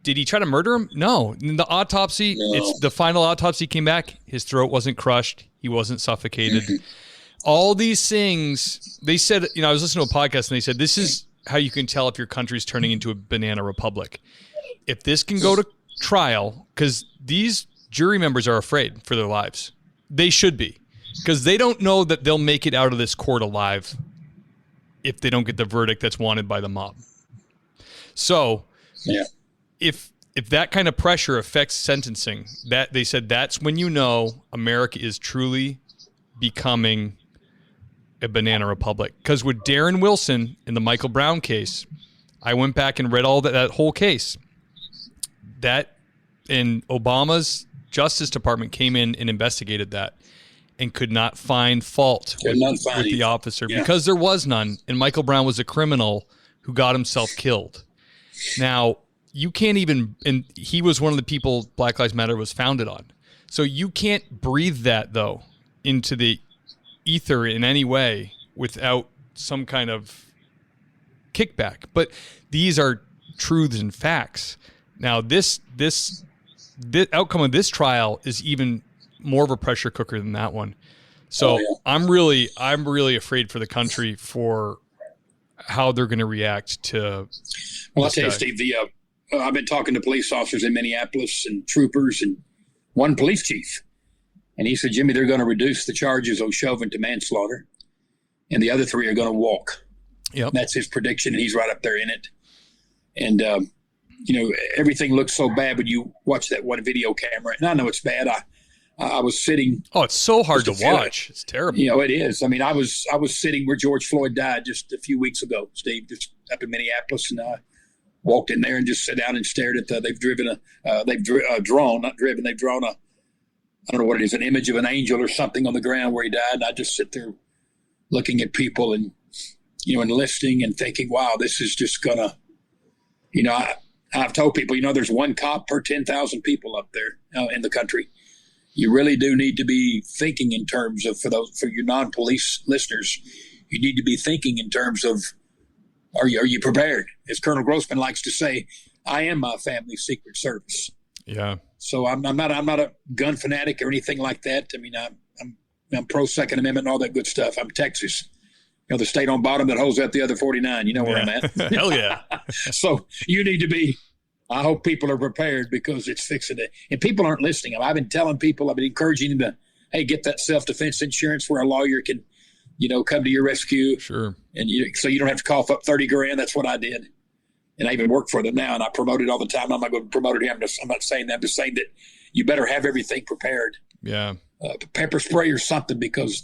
Did he try to murder him? No. In the autopsy, the final autopsy came back. His throat wasn't crushed. He wasn't suffocated. All these things, they said, I was listening to a podcast and they said, this is how you can tell if your country's turning into a banana republic. If this can go to trial, because these jury members are afraid for their lives. They should be, because they don't know that they'll make it out of this court alive if they don't get the verdict that's wanted by the mob. So if that kind of pressure affects sentencing, that they said that's when America is truly becoming a banana republic. Because with Darren Wilson in the Michael Brown case, I went back and read all that whole case. That in Obama's Justice Department came in and investigated that and could not find fault with the officer because there was none. And Michael Brown was a criminal who got himself killed. Now, you can't even, and he was one of the people Black Lives Matter was founded on. So you can't breathe that, though, into the ether in any way without some kind of kickback. But these are truths and facts. Now, this outcome of this trial is even more of a pressure cooker than that one. So I'm really afraid for the country for how they're going to react to. Well, I'll tell you, Steve, I've been talking to police officers in Minneapolis and troopers and one police chief. And he said, Jimmy, they're going to reduce the charges on Chauvin to manslaughter. And the other three are going to walk. Yep. That's his prediction. And he's right up there in it. And, everything looks so bad when you watch that one video camera. And I know it's bad. I was sitting. Oh, it's so hard to watch. It's terrible. It is. I mean, I was sitting where George Floyd died just a few weeks ago, Steve, just up in Minneapolis. And I walked in there and just sat down and stared at they've drawn I don't know what it is, an image of an angel or something on the ground where he died. And I just sit there looking at people and, and listening and thinking, wow, this is just gonna, I've told people, there's one cop per 10,000 people up there in the country. You really do need to be thinking in terms of, for your non-police listeners, you need to be thinking in terms of, are you prepared? As Colonel Grossman likes to say, I am my family's Secret Service. Yeah. So I'm not a gun fanatic or anything like that. I mean, I'm pro Second Amendment and all that good stuff. I'm Texas. The state on bottom that holds up the other 49. You know where I'm at. Hell yeah. So you need to be, I hope people are prepared because it's fixing it. And people aren't listening. I've been telling people, I've been encouraging them to, hey, get that self-defense insurance where a lawyer can, come to your rescue. Sure. And so you don't have to cough up $30,000. That's what I did. And I even work for them now, and I promote it all the time. I'm not going to promote it here. I'm not saying that. I'm just saying that you better have everything prepared. Yeah. Pepper spray or something, because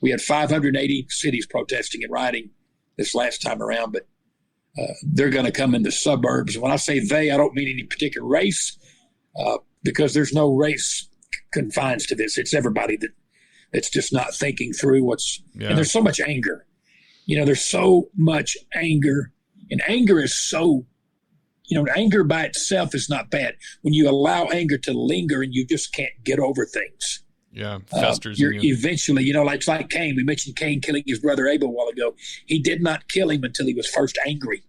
we had 580 cities protesting and rioting this last time around, but they're going to come in the suburbs. When I say they, I don't mean any particular race, because there's no race confines to this. It's everybody that's just not thinking through and there's so much anger. There's so much anger. And anger is so, anger by itself is not bad. When you allow anger to linger and you just can't get over things. Yeah, festers. You're eventually, it's like Cain. We mentioned Cain killing his brother Abel a while ago. He did not kill him until he was first angry.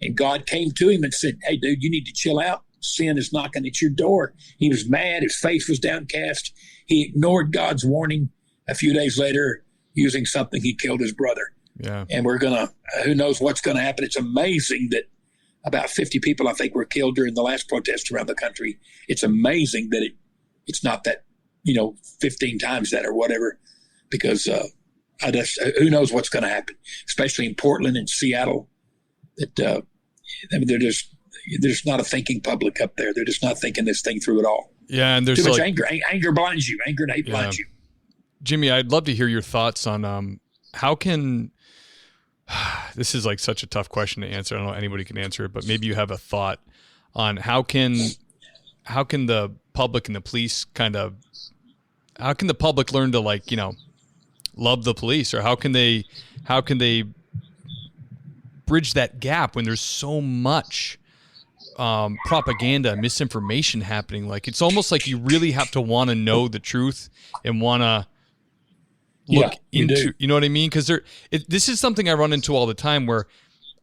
And God came to him and said, hey, dude, you need to chill out. Sin is knocking at your door. He was mad. His face was downcast. He ignored God's warning. A few days later, using something, he killed his brother. Yeah. And we're going to, who knows what's going to happen. It's amazing that about 50 people, I think, were killed during the last protest around the country. It's amazing that it's not that, 15 times that or whatever, because who knows what's going to happen, especially in Portland and Seattle. That there's not a thinking public up there. They're just not thinking this thing through at all. Yeah, and there's too much anger. Anger blinds you. Anger and hate blinds you. Jimmy, I'd love to hear your thoughts on how can. This is like such a tough question to answer. I don't know anybody can answer it, but maybe you have a thought on how can the public and the police how can the public learn to love the police, or how can they bridge that gap when there's so much propaganda, misinformation happening? Like, it's almost like you really have to want to know the truth and want to look into, you know what I mean? Because this is something I run into all the time, where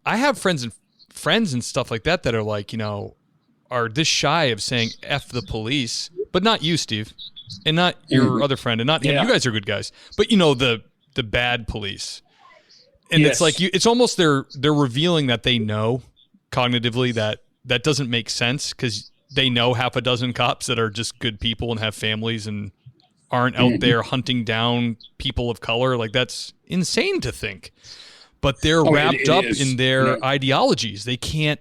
I have friends and stuff like that are like, are this shy of saying F the police, but not you, Steve, and not your other friend, and not him. You guys are good guys, but the bad police. And it's like, it's almost they're revealing that they know cognitively that doesn't make sense, because they know half a dozen cops that are just good people and have families and aren't out there hunting down people of color. Like, that's insane to think. But they're wrapped up in their ideologies. They can't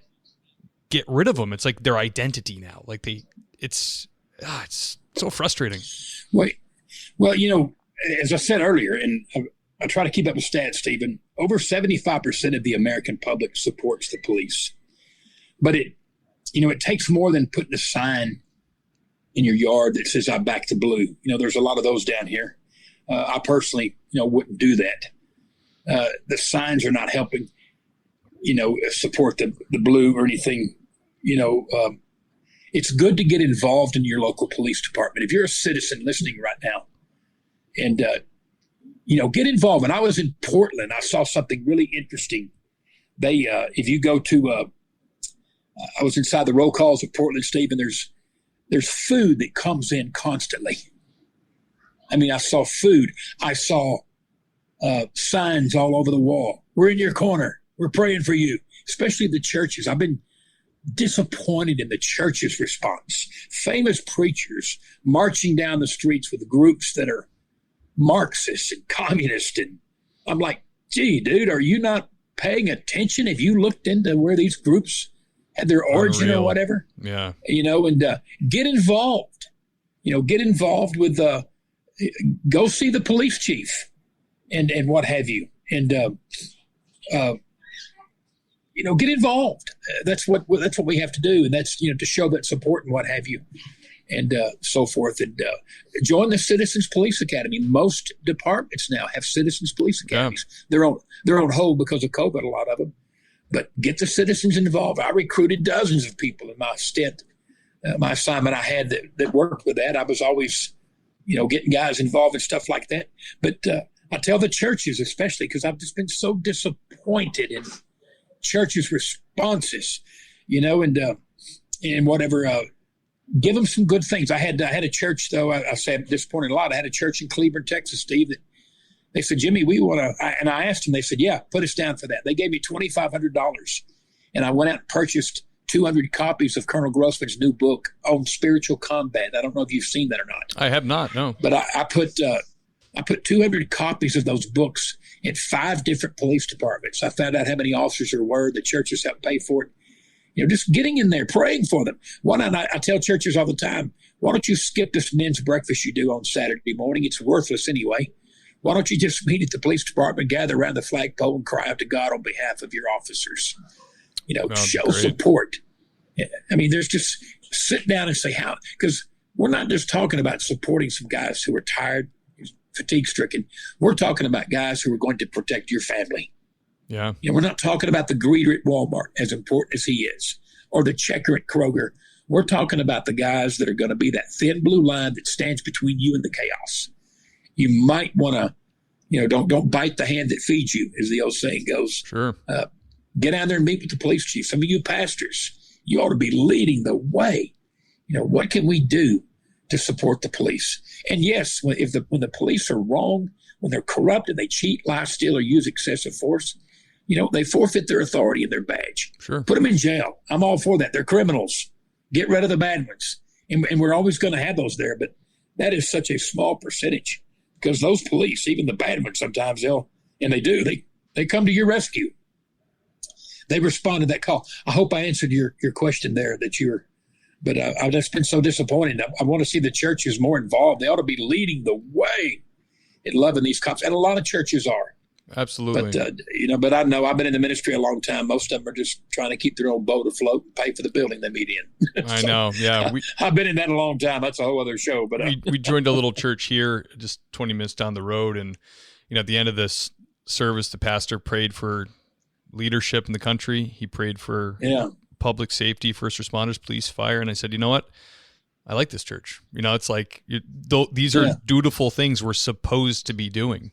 get rid of them. It's like their identity now. Like it's so frustrating. Wait, well, as I said earlier, and I try to keep up with stats, Stephen, over 75% of the American public supports the police. But it takes more than putting a sign in your yard that says, "I back the blue." There's a lot of those down here. I personally, wouldn't do that. The signs are not helping, support the blue or anything. It's good to get involved in your local police department. If you're a citizen listening right now, and, get involved. When I was in Portland, I saw something really interesting. They, if you go to, I was inside the roll calls of Portland, Steve, and there's food that comes in constantly. I mean, I saw food. I saw signs all over the wall. "We're in your corner. We're praying for you," especially the churches. I've been disappointed in the church's response. Famous preachers marching down the streets with groups that are Marxist and communist. And I'm like, gee, dude, are you not paying attention? Have you looked into where these groups had their origin or whatever? Yeah. And get involved. Get involved with, go see the police chief and what have you. And, get involved. That's what we have to do. And that's, to show that support and what have you. And so forth. And join the Citizens Police Academy. Most departments now have Citizens Police Academies. Yeah. They're on hold because of COVID, a lot of them. But get the citizens involved. I recruited dozens of people in my stint, my assignment I had that worked with that. I was always, getting guys involved in stuff like that. But I tell the churches, especially, because I've just been so disappointed in churches' responses, and whatever. Give them some good things. I had a church, though. I say I'm disappointed a lot. I had a church in Cleveland, Texas, Steve, that they said, "Jimmy, we want to," and I asked them, they said, "Yeah, put us down for that." They gave me $2,500, and I went out and purchased 200 copies of Colonel Grossman's new book on spiritual combat. I don't know if you've seen that or not. I have not, no. But I put 200 copies of those books in 5 different police departments. I found out how many officers there were. The churches helped pay for it. Just getting in there, praying for them. Why not? I tell churches all the time, why don't you skip this men's breakfast you do on Saturday morning? It's worthless anyway. Why don't you just meet at the police department, gather around the flagpole, and cry out to God on behalf of your officers? Show support. I mean, there's just sit down and say how, because we're not just talking about supporting some guys who are tired, fatigue-stricken. We're talking about guys who are going to protect your family. Yeah. We're not talking about the greeter at Walmart, as important as he is, or the checker at Kroger. We're talking about the guys that are going to be that thin blue line that stands between you and the chaos. You might want to, don't bite the hand that feeds you, as the old saying goes. Sure. Get out there and meet with the police chief. Some of you pastors, you ought to be leading the way. What can we do to support the police? And yes, when the police are wrong, when they're corrupt and they cheat, lie, steal, or use excessive force, they forfeit their authority and their badge. Sure. Put them in jail. I'm all for that. They're criminals. Get rid of the bad ones. And we're always going to have those there. But that is such a small percentage because those police, even the bad ones, sometimes they come to your rescue. They respond to that call. I hope I answered your question there but I've just been so disappointed. I want to see the churches more involved. They ought to be leading the way in loving these cops. And a lot of churches are. Absolutely. But, but I know I've been in the ministry a long time. Most of them are just trying to keep their own boat afloat and pay for the building they meet in. I know. Yeah. I've been in that a long time. That's a whole other show. But we joined a little church here just 20 minutes down the road. And, at the end of this service, the pastor prayed for leadership in the country. He prayed for public safety, first responders, police, fire. And I said, you know what? I like this church. It's like these are dutiful things we're supposed to be doing.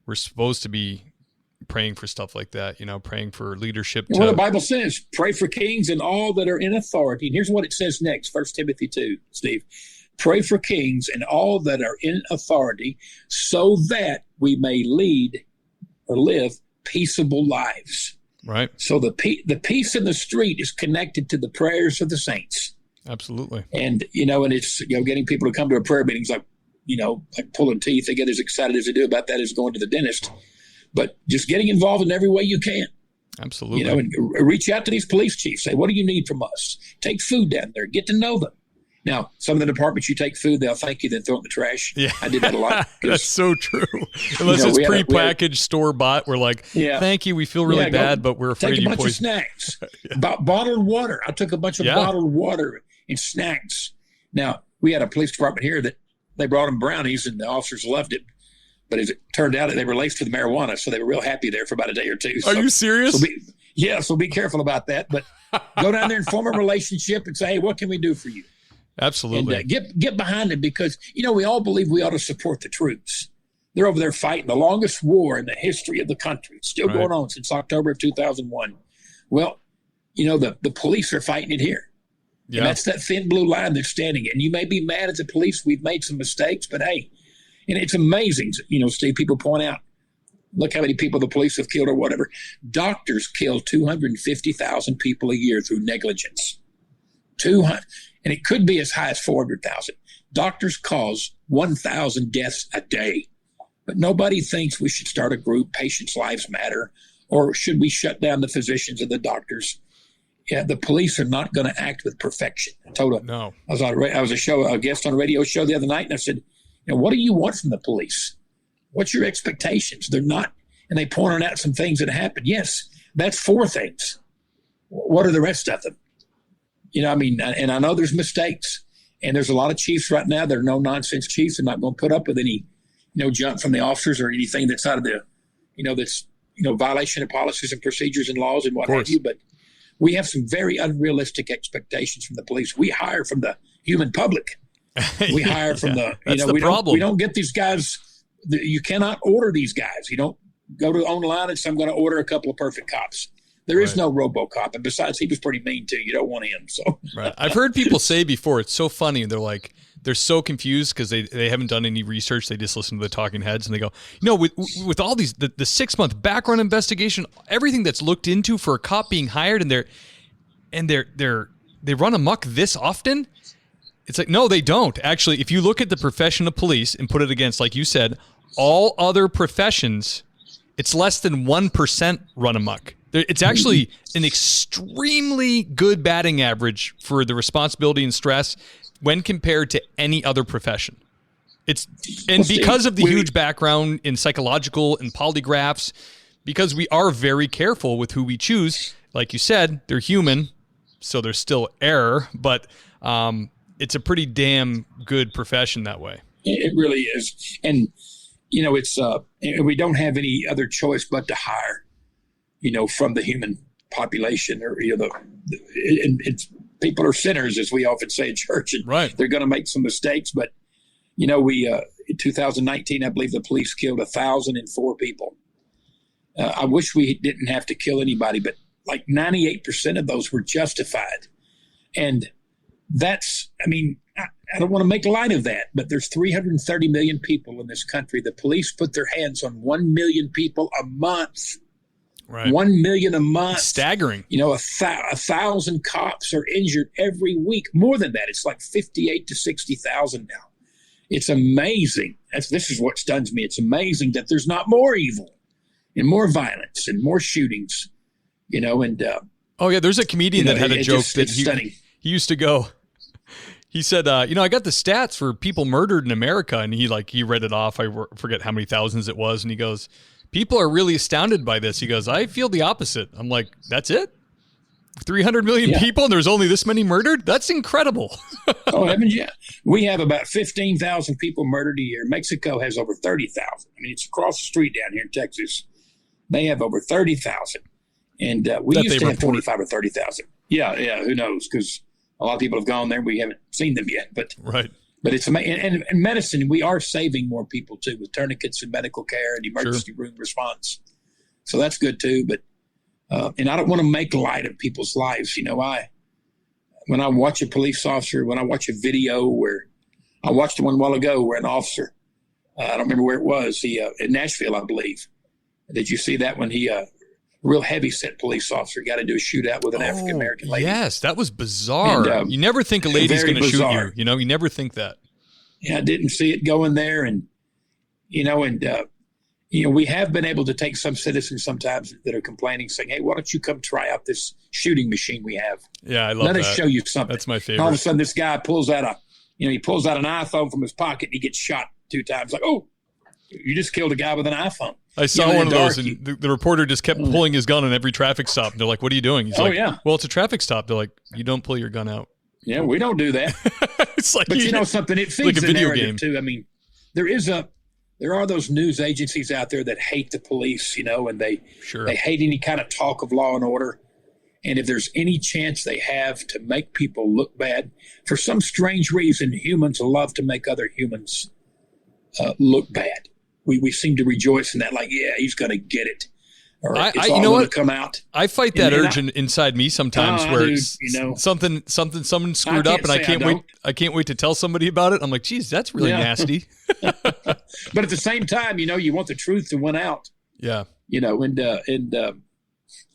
We're supposed to be praying for stuff like that, praying for leadership. Well, the Bible says, pray for kings and all that are in authority. And here's what it says next, 1 Timothy 2, Steve. Pray for kings and all that are in authority so that we may lead or live peaceable lives. Right. So the peace in the street is connected to the prayers of the saints. Absolutely. And, and it's, getting people to come to a prayer meeting is like pulling teeth. They get as excited as they do about that as going to the dentist. But just getting involved in every way you can. Absolutely. And reach out to these police chiefs. Say, what do you need from us? Take food down there. Get to know them. Now, some of the departments you take food, they'll thank you, then throw it in the trash. Yeah. I did that a lot. That's so true. Unless it's prepackaged, store-bought, we're like, thank you, we feel really bad, but we're afraid you poison. Take a bunch of snacks. Bottled water. I took a bunch of bottled water and snacks. Now, we had a police department here that they brought them brownies, and the officers loved it. But as it turned out, they were laced with marijuana, so they were real happy there for about a day or two. Are you serious? So be careful about that. But go down there and form a relationship and say, hey, what can we do for you? Absolutely. And get behind it because, we all believe we ought to support the troops. They're over there fighting the longest war in the history of the country. It's still going on since October of 2001. Well, the police are fighting it here. Yeah. And that's that thin blue line they're standing in. You may be mad at the police. We've made some mistakes, but hey, and it's amazing, Steve, people point out, look how many people the police have killed or whatever. Doctors kill 250,000 people a year through negligence. 200. And it could be as high as 400,000. Doctors cause 1,000 deaths a day. But nobody thinks we should start a group, Patients' Lives Matter, or should we shut down the physicians and the doctors? Yeah, the police are not going to act with perfection. I told them. No. I was a guest on a radio show the other night, and I said, what do you want from the police? What's your expectations? They're not. And they pointed out some things that happened. Yes, that's 4 things. What are the rest of them? And I know there's mistakes, and there's a lot of chiefs right now that are no-nonsense chiefs and not going to put up with any, junk from the officers or anything that's out of the, that's, violation of policies and procedures and laws and what have you. But we have some very unrealistic expectations from the police. We hire from the human public. We hire from we don't get these guys. You cannot order these guys. You don't go to online and say, I'm going to order a couple of perfect cops. There is no RoboCop, and besides, he was pretty mean too. You don't want him. So I've heard people say before, it's so funny. They're so confused because they haven't done any research. They just listen to the talking heads, and they go, with all these the 6-month background investigation, everything that's looked into for a cop being hired, and they run amok this often. It's like, no, they don't. Actually, if you look at the profession of police and put it against, like you said, all other professions, it's less than 1% run amok. It's actually an extremely good batting average for the responsibility and stress when compared to any other profession. Because of the huge background in psychological and polygraphs, because we are very careful with who we choose. Like you said, they're human, so there's still error, but it's a pretty damn good profession that way. It really is. And, it's we don't have any other choice but to hire, from the human population or, people are sinners, as we often say in church, and they're going to make some mistakes. But, we in 2019, I believe the police killed 1,004 people. I wish we didn't have to kill anybody, but like 98% of those were justified. And that's, I don't want to make light of that, but there's 330 million people in this country. The police put their hands on 1 million people a month. Right. 1 million a month. Staggering. 1,000 cops are injured every week. More than that, it's like 58 to 60,000 now. It's amazing. This is what stuns me. It's amazing that there's not more evil and more violence and more shootings. Oh yeah, there's a comedian that had a joke that stunning. He used to go. He said, I got the stats for people murdered in America, and he read it off. I forget how many thousands it was, and he goes, people are really astounded by this. He goes, I feel the opposite. I'm like, that's it? 300 million people and there's only this many murdered? That's incredible. Oh, heavens, yeah. We have about 15,000 people murdered a year. Mexico has over 30,000. I mean, it's across the street down here in Texas. They have over 30,000. And we used to have 25 or 30,000. Yeah, who knows? Because a lot of people have gone there. We haven't seen them yet. But it's amazing. And medicine, we are saving more people, too, with tourniquets and medical care and emergency room response. So that's good, too. But and I don't want to make light of people's lives. When I watch a police officer, when I watch a video where I watched one a while ago where an officer, I don't remember where it was, in Nashville, I believe. Did you see that when a real heavy-set police officer got into a shootout with an African-American lady? Yes, that was bizarre. And, you never think a lady's going to shoot you. You never think that. Yeah, I didn't see it going there. And, we have been able to take some citizens sometimes that are complaining, saying, hey, why don't you come try out this shooting machine we have? Yeah, I love that. Let us show you something. That's my favorite. And all of a sudden, this guy pulls out an iPhone from his pocket, and he gets shot 2 times. Like, oh, you just killed a guy with an iPhone. I saw one of those, and the reporter just kept pulling his gun on every traffic stop. And they're like, what are you doing? He's like, well, it's a traffic stop. They're like, you don't pull your gun out. Yeah, we don't do that. It's like, but something, it feeds like a the video narrative, game. too. I mean, there are those news agencies out there that hate the police, and they hate any kind of talk of law and order. And if there's any chance they have to make people look bad, for some strange reason, humans love to make other humans look bad. We seem to rejoice in that, like, yeah, he's going to get it. Or it's all going to come out. I fight that urge inside me sometimes where someone screwed up and I can't wait to tell somebody about it. I'm like, geez, that's really nasty. But at the same time, you want the truth to win out. Yeah. And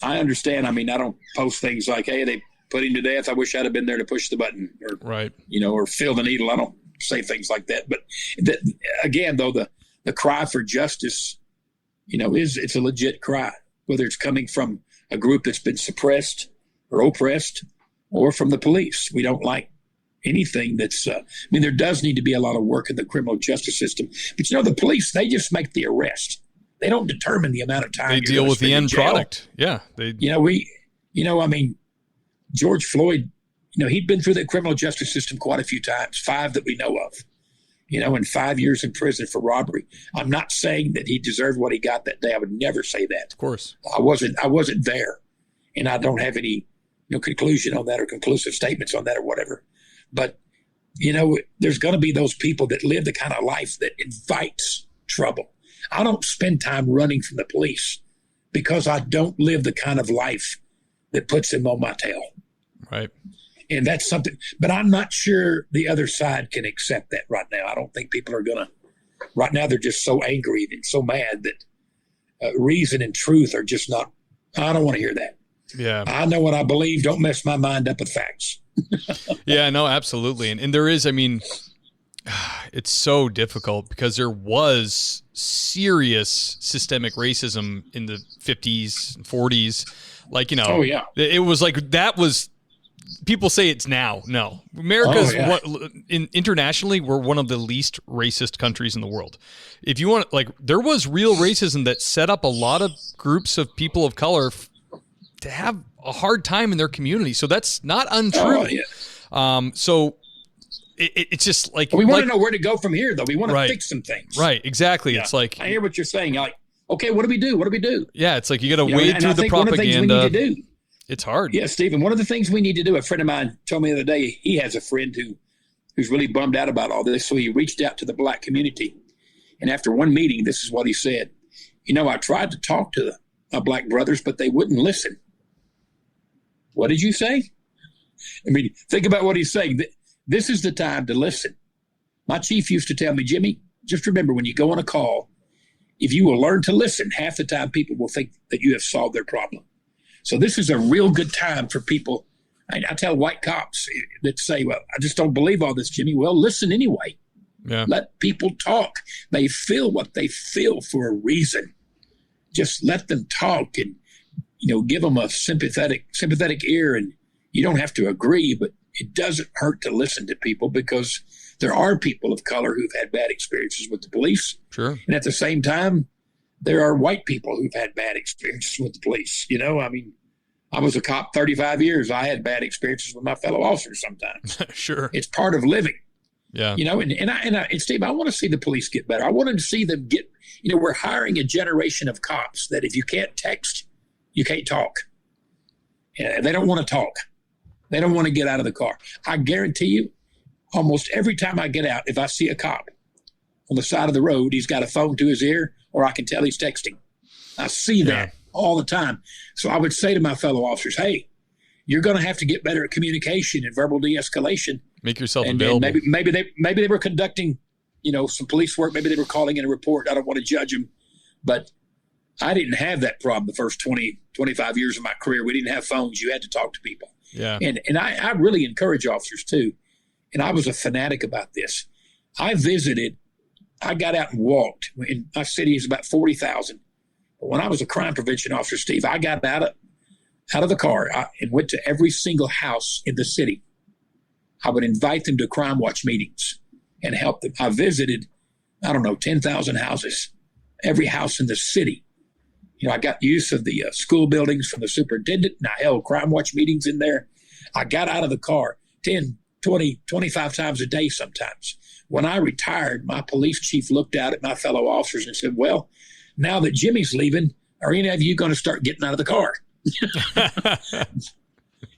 I understand. I mean, I don't post things like, hey, they put him to death. I wish I'd have been there to push the button or fill the needle. I don't say things like that. But again, though, the cry for justice, it's a legit cry, whether it's coming from a group that's been suppressed or oppressed or from the police. We don't like anything that's, there does need to be a lot of work in the criminal justice system. But, the police, they just make the arrest. They don't determine the amount of time they deal with the end product. Yeah. George Floyd, he'd been through the criminal justice system quite a few times, 5 that we know of. And 5 years in prison for robbery. I'm not saying that he deserved what he got that day. I would never say that. Of course. I wasn't there. And I don't have any conclusion on that or conclusive statements on that or whatever. But, there's going to be those people that live the kind of life that invites trouble. I don't spend time running from the police because I don't live the kind of life that puts them on my tail. Right. And that's something, but I'm not sure the other side can accept that right now. I don't think people are going to, right now they're just so angry and so mad that reason and truth are just not, I don't want to hear that. Yeah. I know what I believe. Don't mess my mind up with facts. Yeah, no, absolutely. And there is, it's so difficult because there was serious systemic racism in the 50s and 40s. Like, oh, yeah. It was like, that was, people say it's now. No, America's internationally, we're one of the least racist countries in the world. If you want, there was real racism that set up a lot of groups of people of color to have a hard time in their community. So that's not untrue. Oh, yeah. So it's just like, we want to know where to go from here, though. We want to fix some things. Right. Exactly. Yeah. It's like, I hear what you're saying. Like, okay, what do we do? What do we do? Yeah. It's like, you got to wade through the propaganda. One of the things we need to do. It's hard. Yeah, Stephen, one of the things we need to do, a friend of mine told me the other day, he has a friend who's really bummed out about all this. So he reached out to the black community. And after one meeting, this is what he said. I tried to talk to my black brothers, but they wouldn't listen. What did you say? Think about what he's saying. This is the time to listen. My chief used to tell me, Jimmy, just remember when you go on a call if you will learn to listen, half the time people will think that you have solved their problem. So this is a real good time for people. I tell white cops that say, well, I just don't believe all this, Jimmy. Well, listen anyway. Yeah. Let people talk. They feel what they feel for a reason. Just let them talk and, give them a sympathetic ear. And you don't have to agree, but it doesn't hurt to listen to people, because there are people of color who've had bad experiences with the police. Sure. And at the same time, there are white people who've had bad experiences with the police. I was a cop 35 years. I had bad experiences with my fellow officers sometimes. Sure. It's part of living. Yeah. And Steve, I want to see the police get better. I want to see them get, we're hiring a generation of cops that if you can't text, you can't talk. Yeah, they don't want to talk. They don't want to get out of the car. I guarantee you, almost every time I get out, if I see a cop on the side of the road, he's got a phone to his ear, or I can tell he's texting. I see that all the time. So I would say to my fellow officers, hey, you're going to have to get better at communication and verbal de-escalation. Make yourself available. And maybe they were conducting, some police work. Maybe they were calling in a report. I don't want to judge them, but I didn't have that problem the first 20, 25 years of my career. We didn't have phones. You had to talk to people. Yeah. And I really encourage officers too. And I was a fanatic about this. I got out and walked. In my city is about 40,000. But when I was a crime prevention officer, Steve, I got out of the car and went to every single house in the city. I would invite them to Crime Watch meetings and help them. I visited, 10,000 houses, every house in the city. I got use of the school buildings from the superintendent, and I held Crime Watch meetings in there. I got out of the car 10, 20, 25 times a day sometimes. When I retired, my police chief looked out at my fellow officers and said, well, now that Jimmy's leaving, are any of you going to start getting out of the car?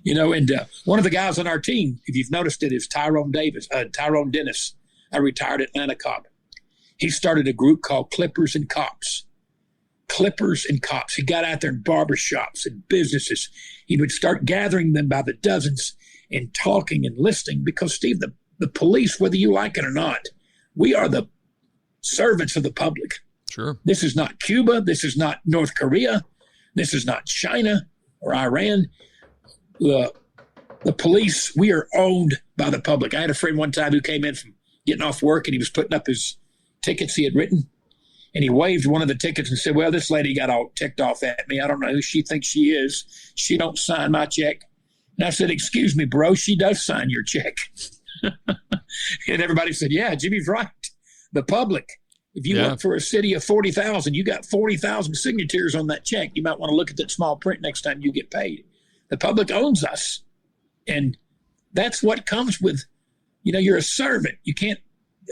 And one of the guys on our team, if you've noticed it, is Tyrone Dennis, a retired Atlanta cop. He started a group called Clippers and Cops. Clippers and Cops. He got out there in barbershops and businesses. He would start gathering them by the dozens and talking and listening, because, Steve, the police, whether you like it or not, we are the servants of the public. Sure. This is not Cuba. This is not North Korea. This is not China or Iran. The police, we are owned by the public. I had a friend one time who came in from getting off work, and he was putting up his tickets he had written. And he waved one of the tickets and said, well, this lady got all ticked off at me. I don't know who she thinks she is. She don't sign my check. And I said, excuse me, bro, she does sign your check. And everybody said, yeah, Jimmy's right. The public. If you work for a city of 40,000, you got 40,000 signatures on that check. You might want to look at that small print next time you get paid. The public owns us. And that's what comes with, you're a servant. You can't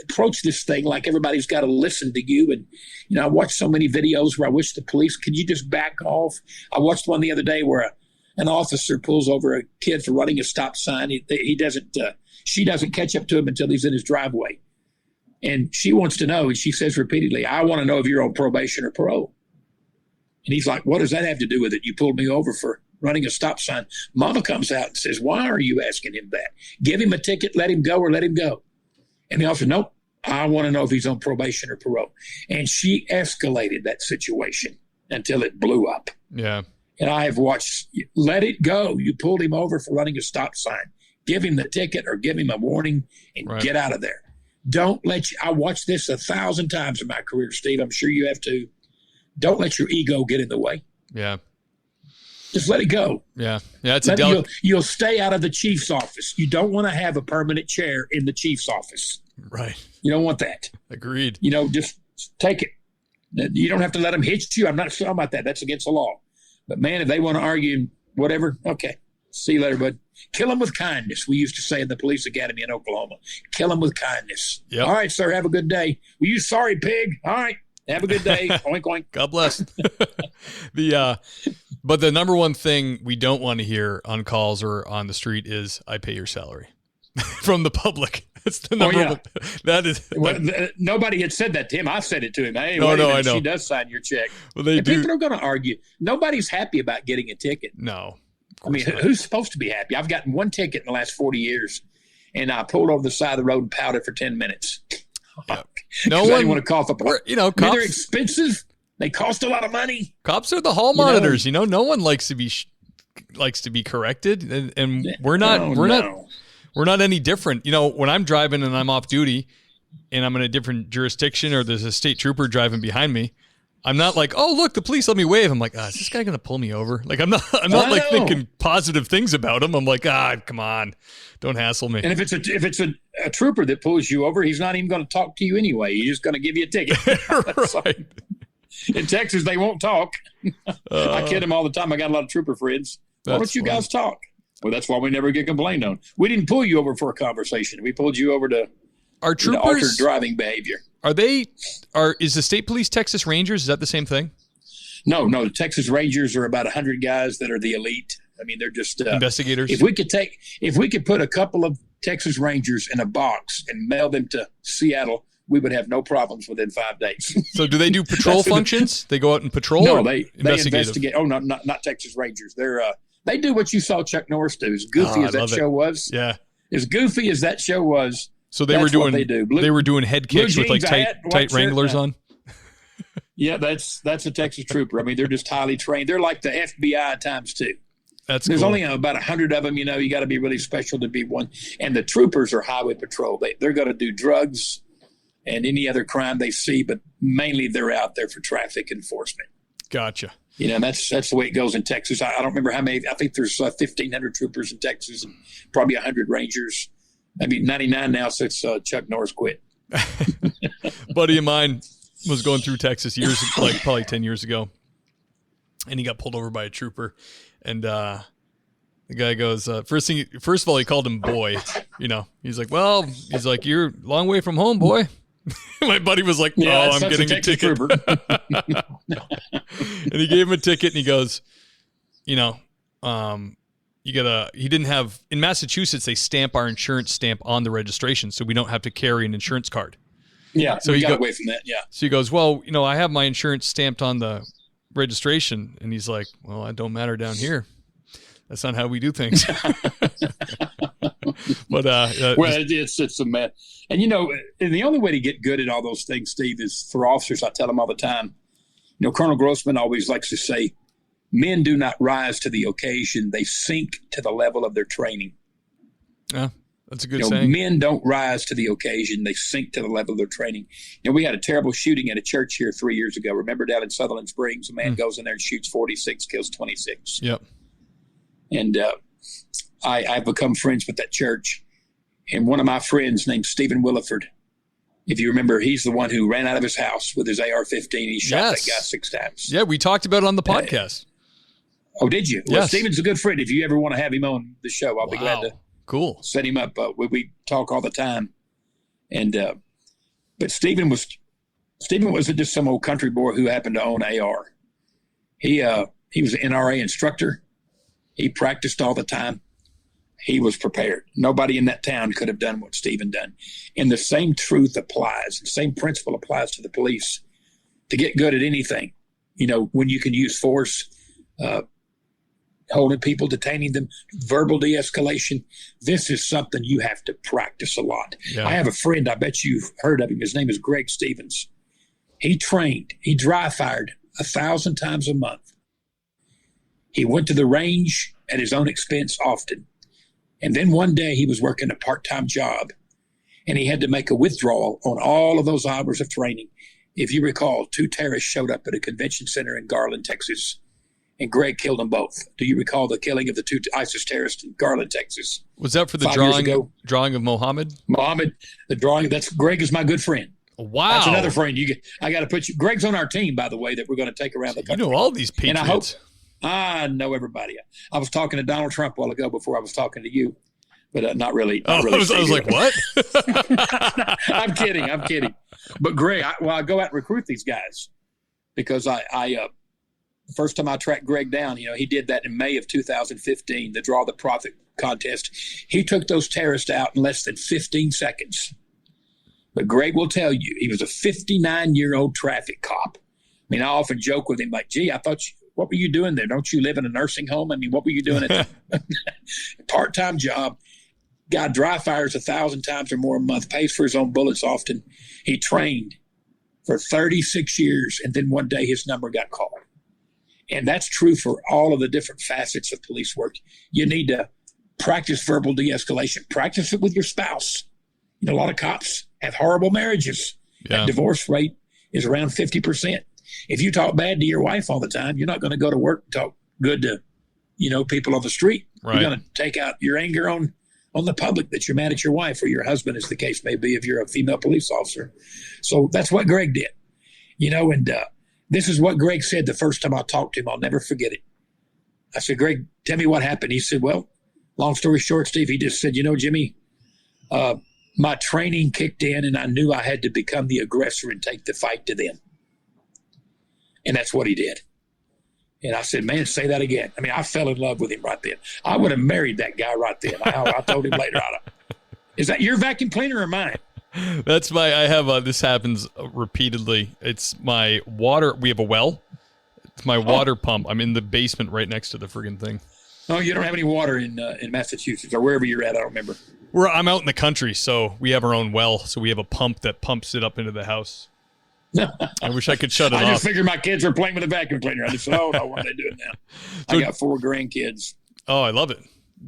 approach this thing like everybody's got to listen to you. And, I watched so many videos where I wish the police, could you just back off? I watched one the other day where an officer pulls over a kid for running a stop sign. She doesn't catch up to him until he's in his driveway. And she wants to know, and she says repeatedly, I want to know if you're on probation or parole. And he's like, what does that have to do with it? You pulled me over for running a stop sign. Mama comes out and says, why are you asking him that? Give him a ticket, let him go, or let him go. And the officer, nope, I want to know if he's on probation or parole. And she escalated that situation until it blew up. Yeah. And I have watched, let it go. You pulled him over for running a stop sign. Give him the ticket or give him a warning and get out of there. I watched this 1,000 times in my career, Steve. I'm sure you have too. Don't let your ego get in the way. Yeah. Just let it go. Yeah. Yeah. You'll stay out of the chief's office. You don't want to have a permanent chair in the chief's office. Right. You don't want that. Agreed. Just take it. You don't have to let them hit you. I'm not sure about that. That's against the law. But man, if they want to argue whatever, okay. See you later, bud. Kill them with kindness. We used to say in the police academy in Oklahoma, kill them with kindness. Yep. All right, sir. Have a good day. Were you sorry, pig? All right. Have a good day. Oink, oink. God bless. But the number one thing we don't want to hear on calls or on the street is, I pay your salary from the public. That's the number one. That is. Nobody had said that to him. I said it to him. Hey, I know. She does sign your check. Well, they do. People are going to argue. Nobody's happy about getting a ticket. No. I mean, who's supposed to be happy? I've gotten one ticket in the last 40 years, and I pulled over the side of the road and powded for 10 minutes. Yep. No I one didn't want to cough up. They're They're cops. expensive. They cost a lot of money. Cops are the hall monitors. No one likes to be corrected, and we're not any different. When I'm driving and I'm off duty, and I'm in a different jurisdiction, or there's a state trooper driving behind me, I'm not like, oh look, the police let me wave. I'm like, is this guy gonna pull me over? Like I'm not like thinking positive things about him. I'm like, come on, don't hassle me. And if it's a trooper that pulls you over, he's not even going to talk to you anyway. He's just going to give you a ticket. Right. In Texas, they won't talk. I kid them all the time. I got a lot of trooper friends. Why don't you guys talk? Well, that's why we never get complained on. We didn't pull you over for a conversation. We pulled you over to altered driving behavior. Is the state police Texas Rangers? Is that the same thing? No. The Texas Rangers are about 100 guys that are the elite. I mean, they're just investigators. If we could put a couple of Texas Rangers in a box and mail them to Seattle, we would have no problems within 5 days. So do they do patrol functions? They go out and patrol? No, they investigate. Oh, no, not Texas Rangers. They do what you saw Chuck Norris do. As goofy as that show was. Yeah. As goofy as that show was. So they were doing they were doing head kicks with like tight Wranglers on. Yeah, that's a Texas trooper. I mean, they're just highly trained. They're like the FBI times 2. There's only about 100 of them. You got to be really special to be one. And the troopers are highway patrol. They're going to do drugs and any other crime they see, but mainly they're out there for traffic enforcement. Gotcha. And that's the way it goes in Texas. I don't remember how many. I think there's 1,500 troopers in Texas and probably 100 Rangers. Maybe 99 now since Chuck Norris quit. Buddy of mine was going through Texas probably 10 years ago, and he got pulled over by a trooper, and the guy goes, first of all, he called him boy. He's like, you're a long way from home, boy. My buddy was like, I'm getting a ticket. And he gave him a ticket, and he goes, he didn't have, in Massachusetts, they stamp our insurance stamp on the registration, so we don't have to carry an insurance card. Yeah, so he got away from that, yeah. So he goes, well, I have my insurance stamped on the registration. And he's like, well, it don't matter down here. That's not how we do things. But it's a mess. And and the only way to get good at all those things, Steve, is for officers. I tell them all the time. Colonel Grossman always likes to say, men do not rise to the occasion; they sink to the level of their training. Yeah, that's a good saying. Men don't rise to the occasion; they sink to the level of their training. We had a terrible shooting at a church here 3 years ago. Remember down in Sutherland Springs, a man goes in there and shoots 46, kills 26. Yep. And I've become friends with that church. And one of my friends named Stephen Williford, if you remember, he's the one who ran out of his house with his AR-15. He shot that guy 6 times. Yeah, we talked about it on the podcast. Oh, did you? Well, Stephen's a good friend. If you ever want to have him on the show, I'll be glad to set him up. We talk all the time. And but Stephen wasn't just some old country boy who happened to own AR. He was an NRA instructor. He practiced all the time. He was prepared. Nobody in that town could have done what Stephen done. And the same truth applies. The same principle applies to the police. To get good at anything, when you can use force, holding people, detaining them, verbal de-escalation, this is something you have to practice a lot. Yeah. I have a friend, I bet you've heard of him. His name is Greg Stevens. He dry fired 1,000 times a month. He went to the range at his own expense often. And then one day he was working a part-time job, and he had to make a withdrawal on all of those hours of training. If you recall, 2 terrorists showed up at a convention center in Garland, Texas, and Greg killed them both. Do you recall the killing of the 2 ISIS terrorists in Garland, Texas? Was that for the drawing of Mohammed? Mohammed, the drawing. Greg is my good friend. Wow. That's another friend. I got to put you. Greg's on our team, by the way, that we're going to take around the country. You know all these patriots. I know everybody. I was talking to Donald Trump a while ago before I was talking to you, but not really. I was like, what? I'm kidding. But Greg, I go out and recruit these guys because first time I tracked Greg down, he did that in May of 2015, the Draw the Profit contest. He took those terrorists out in less than 15 seconds. But Greg will tell you, he was a 59-year-old traffic cop. I mean, I often joke with him like, gee, I thought what were you doing there? Don't you live in a nursing home? I mean, what were you doing at part-time job? Guy dry fires 1,000 times or more a month, pays for his own bullets often. He trained for 36 years, and then one day his number got called. And that's true for all of the different facets of police work. You need to practice verbal de-escalation. Practice it with your spouse. A lot of cops have horrible marriages. Yeah. That divorce rate is around 50%. If you talk bad to your wife all the time, you're not going to go to work and talk good to, people on the street. Right. You're going to take out your anger on the public that you're mad at your wife or your husband, as the case may be, if you're a female police officer. So that's what Greg did, and this is what Greg said the first time I talked to him. I'll never forget it. I said, Greg, tell me what happened. He said, well, long story short, Steve, he just said, Jimmy, my training kicked in and I knew I had to become the aggressor and take the fight to them. And that's what he did. And I said, man, say that again. I fell in love with him right then. I would have married that guy right then. I told him later. Is that your vacuum cleaner or mine? That's I have, this happens repeatedly. It's my water. We have a well. It's my water pump. I'm in the basement right next to the friggin' thing. Oh, you don't have any water in Massachusetts or wherever you're at. I don't remember. I'm out in the country, so we have our own well. So we have a pump that pumps it up into the house. I wish I could shut it off. I just figured my kids were playing with a vacuum cleaner. I just said, oh, no, what are they doing now? So, I got 4 grandkids. Oh, I love it.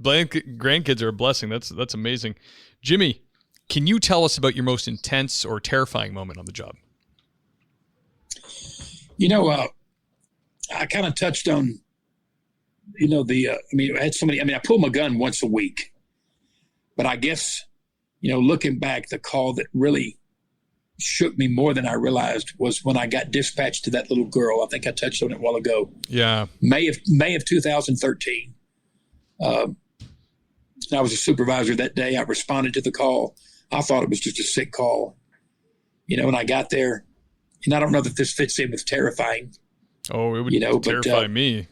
Grandkids are a blessing. That's amazing. Jimmy, can you tell us about your most intense or terrifying moment on the job? I kind of touched on, I had somebody, I pull my gun once a week. But I guess, looking back, the call that really shook me more than I realized was when I got dispatched to that little girl. I think I touched on it a while ago. Yeah. May of 2013. I was a supervisor that day. I responded to the call. I thought it was just a sick call. And I got there, and I don't know that this fits in with terrifying. Oh, it would terrify me.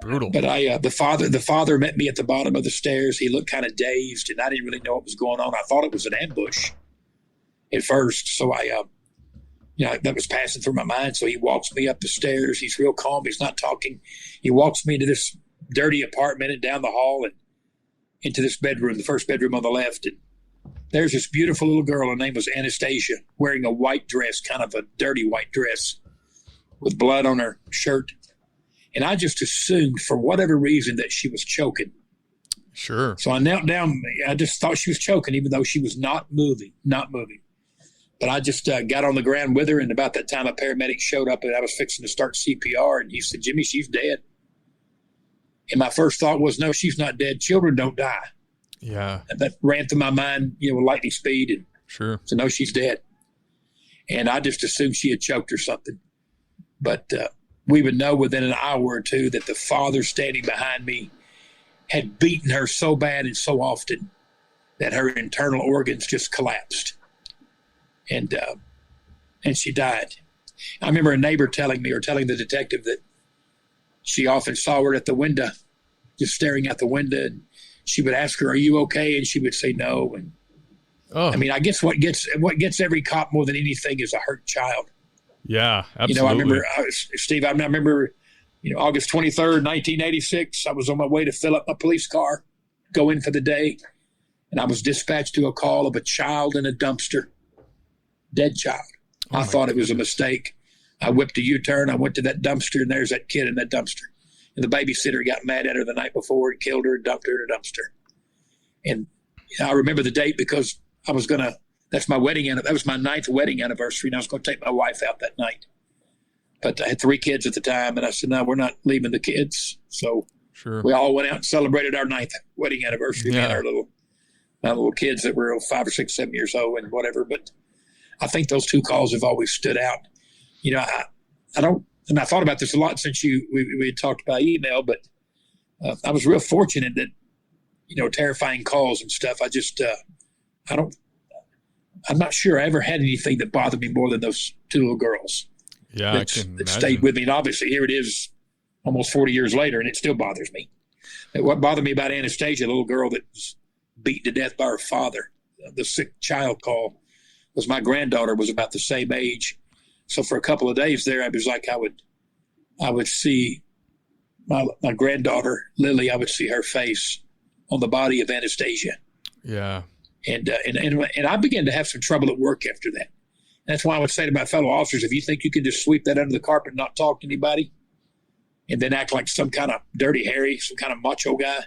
Brutal. But the father met me at the bottom of the stairs. He looked kind of dazed, and I didn't really know what was going on. I thought it was an ambush at first. So that was passing through my mind. So he walks me up the stairs. He's real calm. He's not talking. He walks me into this dirty apartment and down the hall and into this bedroom, the first bedroom on the left. And there's this beautiful little girl. Her name was Anastasia, wearing a white dress, kind of a dirty white dress with blood on her shirt. And I just assumed, for whatever reason, that she was choking. Sure. So I knelt down. I just thought she was choking, even though she was not moving. But I just got on the ground with her, and about that time, a paramedic showed up, and I was fixing to start CPR, and he said, Jimmy, she's dead. And my first thought was, no, she's not dead. Children don't die. Yeah. And that ran through my mind, with lightning speed. And sure. So, no, she's dead. And I just assumed she had choked or something. But we would know within an hour or two that the father standing behind me had beaten her so bad and so often that her internal organs just collapsed. And she died. I remember a neighbor telling the detective that she often saw her at the window, just staring out the window, and she would ask her, "Are you okay?" And she would say no. And I guess what gets every cop more than anything is a hurt child. Yeah, absolutely. I remember, Steve, I remember, August 23rd, 1986, I was on my way to fill up my police car, go in for the day, and I was dispatched to a call of a child in a dumpster, dead child. I thought it was a mistake. I whipped a U-turn. I went to that dumpster, and there's that kid in that dumpster. And the babysitter got mad at her the night before and killed her and dumped her in a dumpster. And I remember the date because that's my wedding. That was my 9th wedding anniversary, and I was going to take my wife out that night. But I had 3 kids at the time, and I said, no, we're not leaving the kids. So sure. We all went out and celebrated our 9th wedding anniversary. Yeah. And our little kids that were 5 or 6, 7 years old and whatever. But I think those 2 calls have always stood out. I don't, and I thought about this a lot since we had talked about email, but I was real fortunate that, terrifying calls and stuff. I just, I'm not sure I ever had anything that bothered me more than those 2 little girls. Yeah, that stayed with me. And obviously here it is almost 40 years later, and it still bothers me. What bothered me about Anastasia, the little girl that was beaten to death by her father, the sick child call, was my granddaughter was about the same age. So for a couple of days there, I was like, I would see my granddaughter, Lily, I would see her face on the body of Anastasia. Yeah. And I began to have some trouble at work after that. That's why I would say to my fellow officers, if you think you can just sweep that under the carpet and not talk to anybody and then act like some kind of dirty Harry, some kind of macho guy,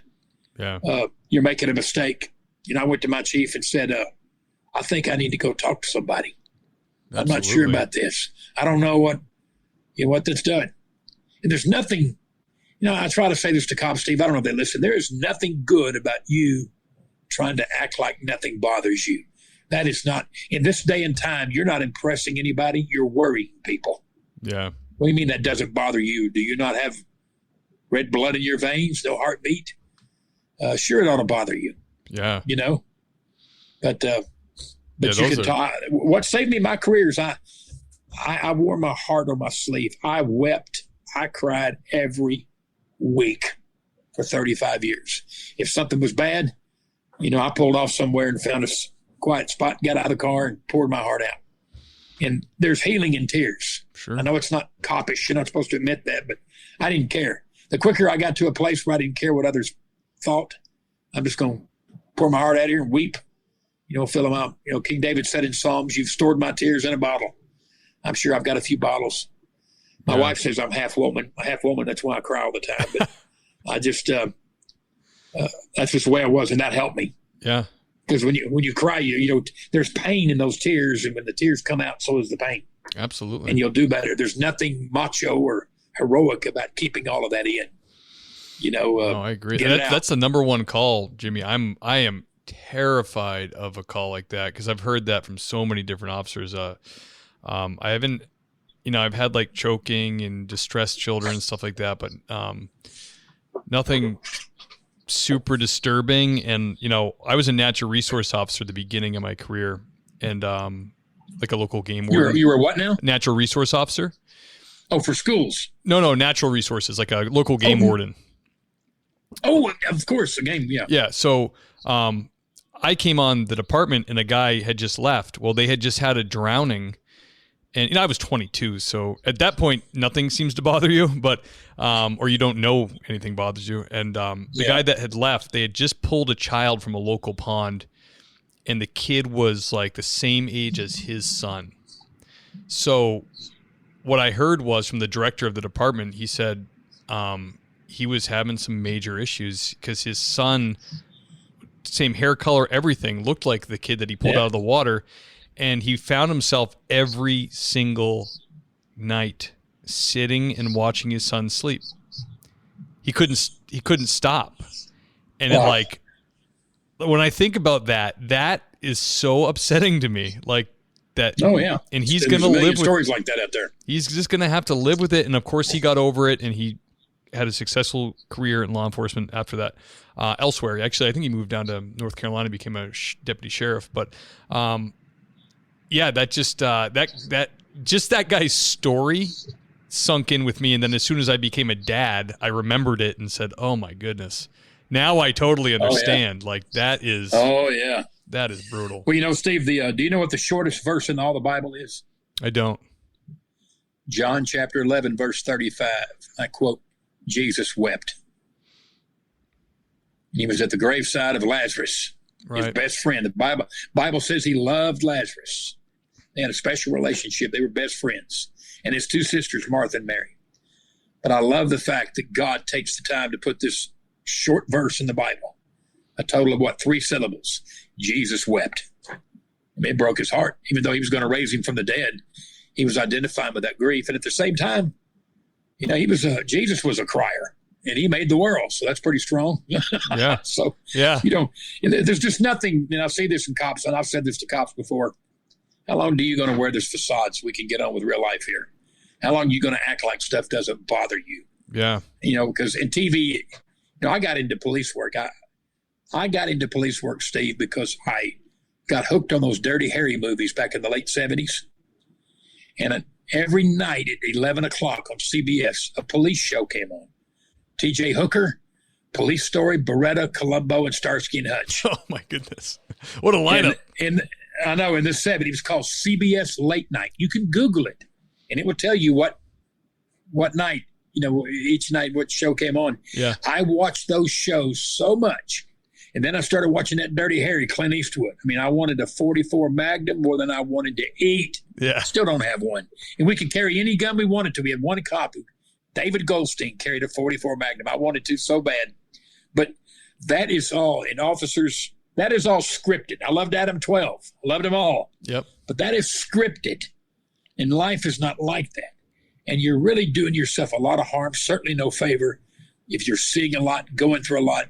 you're making a mistake. I went to my chief and said, I think I need to go talk to somebody. Absolutely. I'm not sure about this. I don't know what that's done. And there's nothing, I try to say this to cops, Steve. I don't know if they listen. There is nothing good about you trying to act like nothing bothers you. That is not, in this day and time, you're not impressing anybody. You're worrying people. Yeah. What do you mean that doesn't bother you? Do you not have red blood in your veins, no heartbeat? Sure, it ought to bother you. Yeah. But you can talk. What saved me my career is I wore my heart on my sleeve. I wept. I cried every week for 35 years. If something was bad, I pulled off somewhere and found a quiet spot, got out of the car and poured my heart out. And there's healing in tears. Sure. I know it's not coppish. You're not supposed to admit that, but I didn't care. The quicker I got to a place where I didn't care what others thought, I'm just going to pour my heart out here and weep, fill them out. King David said in Psalms, you've stored my tears in a bottle. I'm sure I've got a few bottles. My wife says I'm half woman. That's why I cry all the time. But I just, that's just the way I was. And that helped me. Yeah. Because when you cry, there's pain in those tears. And when the tears come out, so is the pain. Absolutely. And you'll do better. There's nothing macho or heroic about keeping all of that in. I agree. That's the number one call, Jimmy. I am terrified of a call like that because I've heard that from so many different officers. I haven't, I've had like choking and distressed children and stuff like that, but nothing super disturbing. And, I was a natural resource officer at the beginning of my career and like a local game warden. You were what now? Natural resource officer. Oh, for schools? No, natural resources, like a local game warden. Oh, of course, a game, yeah. Yeah, so I came on the department and a guy had just left. Well, they had just had a drowning. And I was 22, so at that point, nothing seems to bother you, but or you don't know anything bothers you. And the guy that had left, they had just pulled a child from a local pond, and the kid was like the same age as his son. So what I heard was from the director of the department, he said he was having some major issues because his son, same hair color, everything, looked like the kid that he pulled out of the water. And he found himself every single night sitting and watching his son sleep. He couldn't stop. And it, like, when I think about that is so upsetting to me. Like that. Oh yeah. And he's going to live with stories like that out there. He's just going to have to live with it. And of course he got over it and he had a successful career in law enforcement after that. Elsewhere. Actually, I think he moved down to North Carolina, became a deputy sheriff, but yeah, that just that guy's story sunk in with me. And then as soon as I became a dad, I remembered it and said, "Oh my goodness, now I totally understand." Like that is, that is brutal. Well, Steve, do you know what the shortest verse in all the Bible is? I don't. John chapter 11, verse 35. I quote, "Jesus wept." He was at the graveside of Lazarus, his best friend. The Bible says he loved Lazarus. They had a special relationship. They were best friends. And his two sisters, Martha and Mary. But I love the fact that God takes the time to put this short verse in the Bible, a total of 3 syllables. Jesus wept. I mean, it broke his heart. Even though he was going to raise him from the dead, he was identifying with that grief. And at the same time, Jesus was a crier. And he made the world, so that's pretty strong. Yeah. So, there's just nothing, and I say this in cops, and I've said this to cops before. How long are you going to wear this facade so we can get on with real life here? How long are you going to act like stuff doesn't bother you? Yeah. Because in TV, I got into police work. I got into police work, Steve, because I got hooked on those Dirty Harry movies back in the late 70s. And every night at 11 o'clock on CBS, a police show came on. T.J. Hooker, Police Story, Beretta, Columbo, and Starsky and Hutch. Oh, my goodness. What a lineup. And I know in the 70s, it was called CBS Late Night. You can Google it, and it will tell you what night, each night what show came on. Yeah. I watched those shows so much And then I started watching that Dirty Harry, Clint Eastwood. I mean, I wanted a 44 Magnum more than I wanted to eat. Yeah. Still don't have one. And we could carry any gun we wanted to. We had one cop, David Goldstein, carried a 44 Magnum. I wanted to so bad. But that is all. And officers, that is all scripted. I loved Adam 12. I loved them all. Yep. But that is scripted. And life is not like that. And you're really doing yourself a lot of harm, certainly no favor, if you're seeing a lot, going through a lot,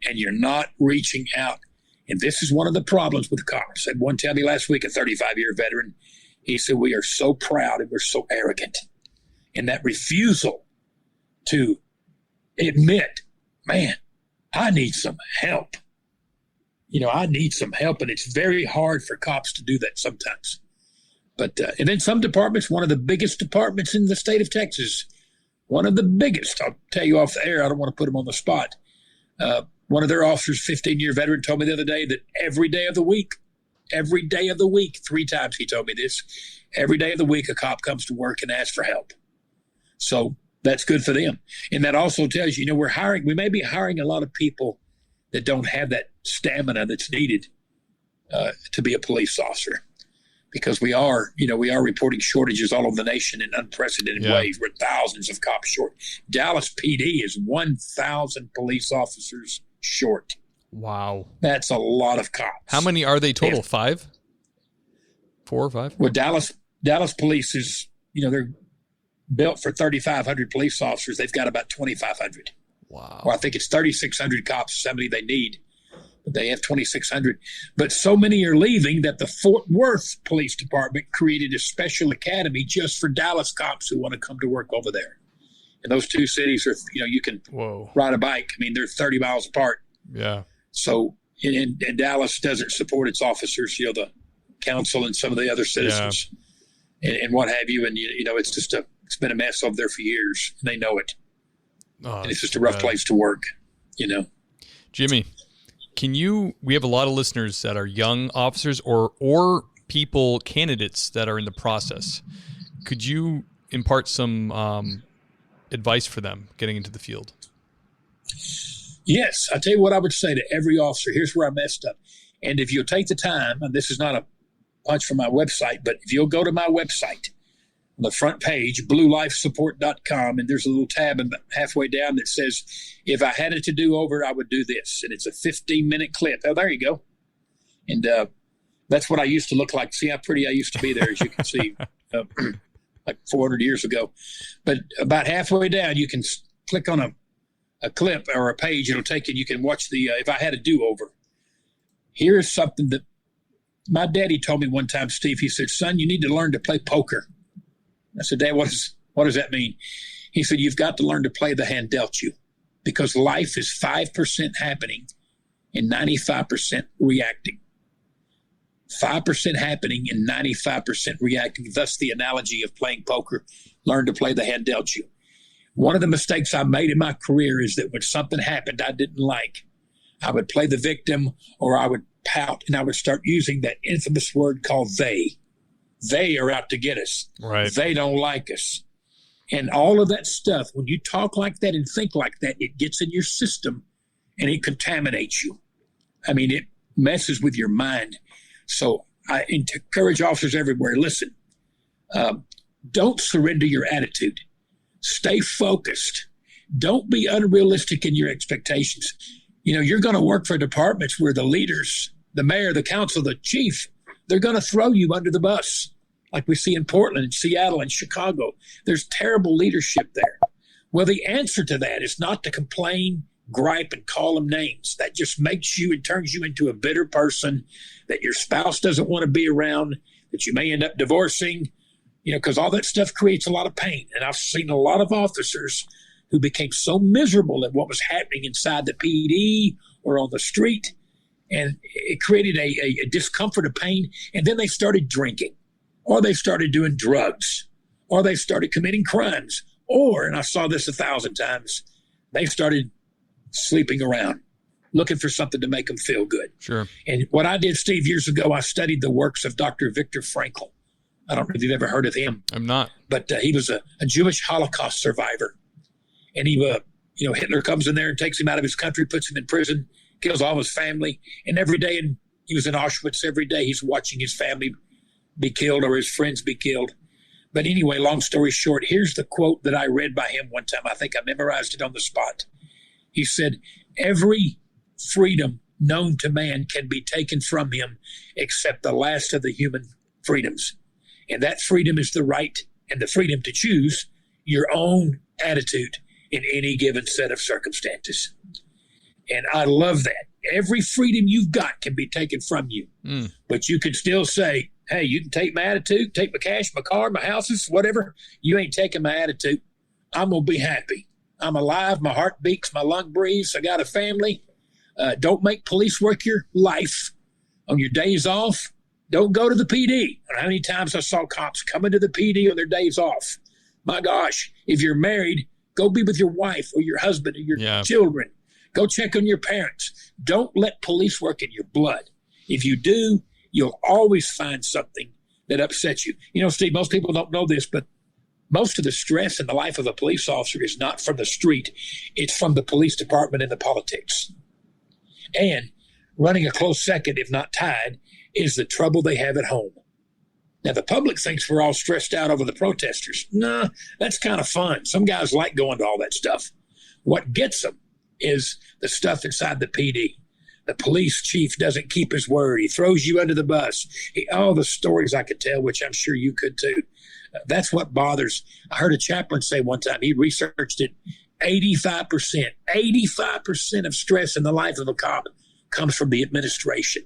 and you're not reaching out. And this is one of the problems with cops. I had one tell me last week, a 35-year veteran, he said, we are so proud and we're so arrogant. And that refusal to admit, man, I need some help. I need some help. And it's very hard for cops to do that sometimes. But and then some departments, one of the biggest departments in the state of Texas, one of the biggest, I'll tell you off the air, I don't want to put them on the spot. One of their officers, 15-year veteran, told me the other day that every day of the week, 3 times he told me this, every day of the week a cop comes to work and asks for help. So that's good for them. And that also tells you, we may be hiring a lot of people that don't have that stamina that's needed to be a police officer. Because we are reporting shortages all over the nation in unprecedented ways. We're thousands of cops short. Dallas PD is 1,000 police officers short. Wow. That's a lot of cops. How many are they total? 5? 4 or 5? Well, Dallas police is, they're built for 3,500 police officers. They've got about 2,500. Wow. Well, I think it's 3,600 cops, somebody they need. But they have 2,600. But so many are leaving that the Fort Worth Police Department created a special academy just for Dallas cops who want to come to work over there. And those two cities are, you can ride a bike. I mean, they're 30 miles apart. Yeah. So, and Dallas doesn't support its officers, the council and some of the other citizens and what have you. And, it's been a mess over there for years. And they know it. And it's just a rough place to work, Jimmy. We have a lot of listeners that are young officers or candidates that are in the process. Could you impart some advice for them getting into the field? Yes. I'll tell you what I would say to every officer. Here's where I messed up. And if you'll take the time, and this is not a punch from my website, but if you'll go to my website, on the front page, bluelifesupport.com, and there's a little tab halfway down that says, if I had it to do over, I would do this. And it's a 15-minute clip. Oh, there you go. And that's what I used to look like. See how pretty I used to be there, as you can see, like 400 years ago. But about halfway down, you can click on a clip or a page. It'll take you. You can watch the if I had a do-over. Here's something that my daddy told me one time, Steve. He said, son, you need to learn to play poker. I said, Dad, what does that mean? He said, you've got to learn to play the hand dealt you, because life is 5% happening and 95% reacting. 5% happening and 95% reacting. Thus the analogy of playing poker. Learn to play the hand dealt you. One of the mistakes I made in my career is that when something happened I didn't like, I would play the victim or I would pout, and I would start using that infamous word called they. They are out to get us. Right. They don't like us. And all of that stuff, when you talk like that and think like that, it gets in your system and it contaminates you. I mean, it messes with your mind. So I encourage officers everywhere, listen, don't surrender your attitude. Stay focused. Don't be unrealistic in your expectations. You're going to work for departments where the leaders, the mayor, the council, the chief, they're going to throw you under the bus, like we see in Portland and Seattle and Chicago. There's terrible leadership there. Well, the answer to that is not to complain, gripe, and call them names. That just makes you and turns you into a bitter person that your spouse doesn't want to be around, that you may end up divorcing, because all that stuff creates a lot of pain. And I've seen a lot of officers who became so miserable at what was happening inside the PD or on the street, and it created a discomfort of pain. And then they started drinking, or they started doing drugs, or they started committing crimes, or, and I saw this 1,000 times, they started sleeping around, looking for something to make them feel good. Sure. And what I did, Steve, years ago, I studied the works of Dr. Viktor Frankl. I don't know if you've ever heard of him. I'm not. But he was a Jewish Holocaust survivor. And he, Hitler comes in there and takes him out of his country, puts him in prison, kills all his family. And every day, he was in Auschwitz every day. He's watching his family be killed or his friends be killed. But anyway, long story short, here's the quote that I read by him one time. I think I memorized it on the spot. He said, every freedom known to man can be taken from him except the last of the human freedoms. And that freedom is the right and the freedom to choose your own attitude in any given set of circumstances. And I love that. Every freedom you've got can be taken from you. But you can still say, hey, you can take my attitude, take my cash, my car, my houses, whatever. You ain't taking my attitude. I'm going to be happy. I'm alive. My heart beats. My lung breathes. I got a family. Don't make police work your life. On your days off, don't go to the PD. How many times I saw cops coming to the PD on their days off? My gosh, if you're married, go be with your wife or your husband or your children. Go check on your parents. Don't let police work in your blood. If you do, you'll always find something that upsets you. You know, Steve, most people don't know this, but most of the stress in the life of a police officer is not from the street. It's from the police department and the politics. And running a close second, if not tied, is the trouble they have at home. Now, the public thinks we're all stressed out over the protesters. Nah, that's kind of fun. Some guys like going to all that stuff. What gets them is the stuff inside the PD. The police chief doesn't keep his word. He throws you under the bus. All the stories I could tell, which I'm sure you could too. That's what bothers. I heard a chaplain say one time, he researched it, 85% of stress in the life of a cop comes from the administration.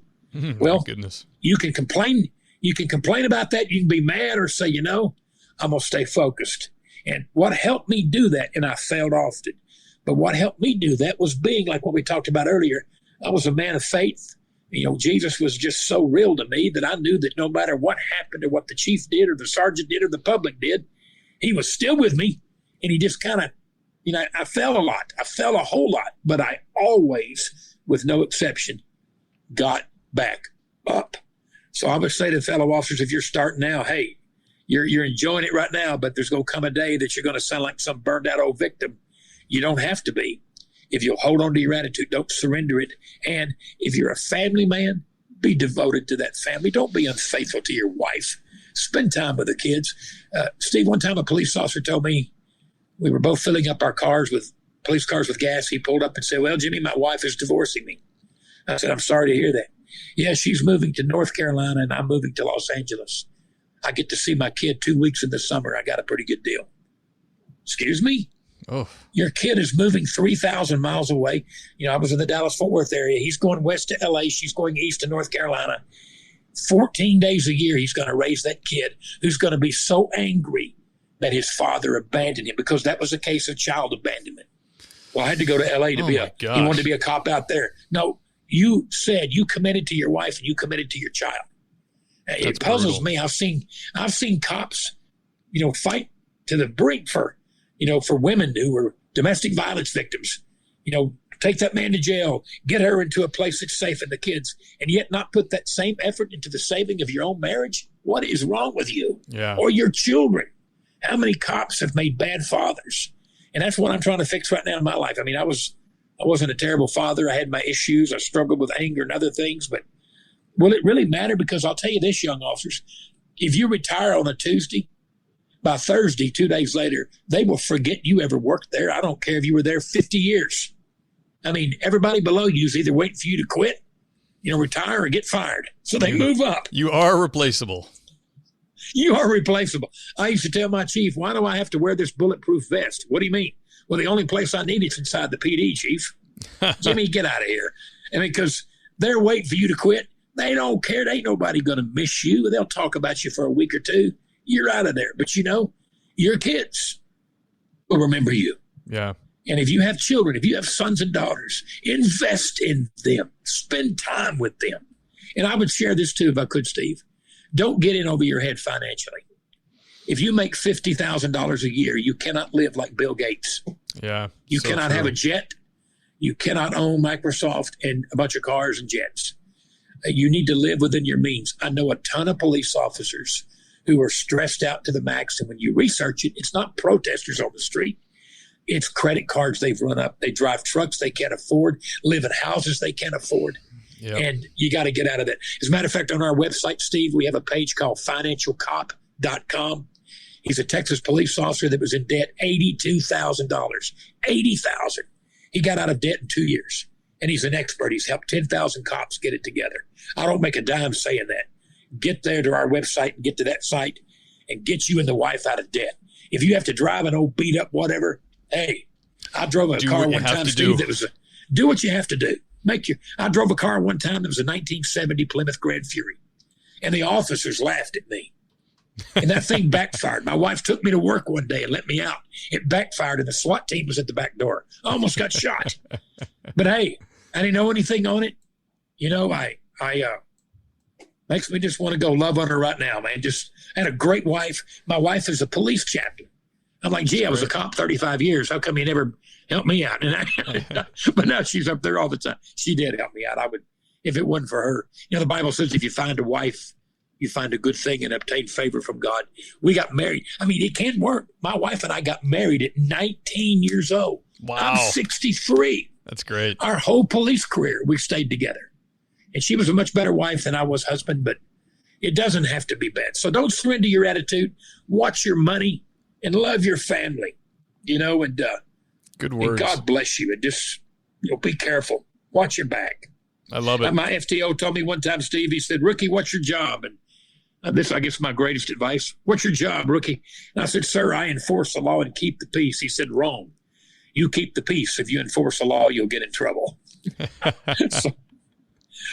Well, goodness. You can complain. You can complain about that. You can be mad or say, I'm going to stay focused. And what helped me do that, and I failed often, but what helped me do that was being like what we talked about earlier. I was a man of faith. Jesus was just so real to me that I knew that no matter what happened or what the chief did or the sergeant did or the public did, he was still with me. And he just kind of, I fell a lot. I fell a whole lot, but I always, with no exception, got back up. So I would say to fellow officers, if you're starting now, hey, you're enjoying it right now, but there's going to come a day that you're going to sound like some burned out old victim. You don't have to be. If you'll hold on to your attitude, don't surrender it. And if you're a family man, be devoted to that family. Don't be unfaithful to your wife. Spend time with the kids. Steve, one time a police officer told me, we were both filling up our police cars with gas. He pulled up and said, well, Jimmy, my wife is divorcing me. I said, I'm sorry to hear that. Yeah, she's moving to North Carolina and I'm moving to Los Angeles. I get to see my kid 2 weeks in the summer. I got a pretty good deal. Excuse me? Oh, your kid is moving 3,000 miles away. I was in the Dallas-Fort Worth area. He's going west to L.A. She's going east to North Carolina. 14 days a year, he's going to raise that kid who's going to be so angry that his father abandoned him, because that was a case of child abandonment. Well, I had to go to L.A. to he wanted to be a cop out there. No, you said you committed to your wife and you committed to your child. It puzzles me. I've seen cops, fight to the brink for women who were domestic violence victims, take that man to jail, get her into a place that's safe and the kids, and yet not put that same effort into the saving of your own marriage. What is wrong with you? Yeah. Or your children? How many cops have made bad fathers? And that's what I'm trying to fix right now in my life. I wasn't a terrible father. I had my issues. I struggled with anger and other things, but will it really matter? Because I'll tell you this, young officers, if you retire on a Tuesday, by Thursday, 2 days later, they will forget you ever worked there. I don't care if you were there 50 years. Everybody below you is either waiting for you to quit, retire or get fired. So they move up. You are replaceable. You are replaceable. I used to tell my chief, why do I have to wear this bulletproof vest? What do you mean? Well, the only place I need is inside the PD, chief. Jimmy, get out of here. Because they're waiting for you to quit. They don't care. There ain't nobody going to miss you. They'll talk about you for a week or two. You're out of there. But your kids will remember you. Yeah. And if you have children, if you have sons and daughters, invest in them. Spend time with them. And I would share this too, if I could, Steve. Don't get in over your head financially. If you make $50,000 a year, you cannot live like Bill Gates. Yeah. You cannot have a jet. You cannot own Microsoft and a bunch of cars and jets. You need to live within your means. I know a ton of police officers who are stressed out to the max. And when you research it, it's not protesters on the street. It's credit cards they've run up. They drive trucks they can't afford, live in houses they can't afford. Yep. And you got to get out of that. As a matter of fact, on our website, Steve, we have a page called financialcop.com. He's a Texas police officer that was in debt $82,000. $80,000. He got out of debt in 2 years. And he's an expert. He's helped 10,000 cops get it together. I don't make a dime saying that. Get there to our website and get to that site and get you and the wife out of debt. If you have to drive an old beat up whatever, hey, I drove a car one time, Steve, that was do what you have to do. I drove a car one time that was a 1970 Plymouth Grand Fury. And the officers laughed at me. And that thing backfired. My wife took me to work one day and let me out. It backfired, and the SWAT team was at the back door. I almost got shot. But hey, I didn't know anything on it. You know, I makes me just want to go love on her right now, man. I had a great wife. My wife is a police chaplain. I'm like, gee, I was a cop 35 years. How come you never helped me out? But now she's up there all the time. She did help me out. I would, if it wasn't for her. You know, the Bible says if you find a wife, you find a good thing and obtain favor from God. We got married. I mean, it can work. My wife and I got married at 19 years old. Wow. I'm 63. That's great. Our whole police career, we stayed together. And she was a much better wife than I was husband, but it doesn't have to be bad. So don't surrender your attitude. Watch your money and love your family, you know, and good words. And God bless you. And just, be careful. Watch your back. I love it. My FTO told me one time, Steve, he said, Rookie, what's your job? And this, I guess, my greatest advice. What's your job, Rookie? And I said, sir, I enforce the law and keep the peace. He said, wrong. You keep the peace. If you enforce the law, you'll get in trouble.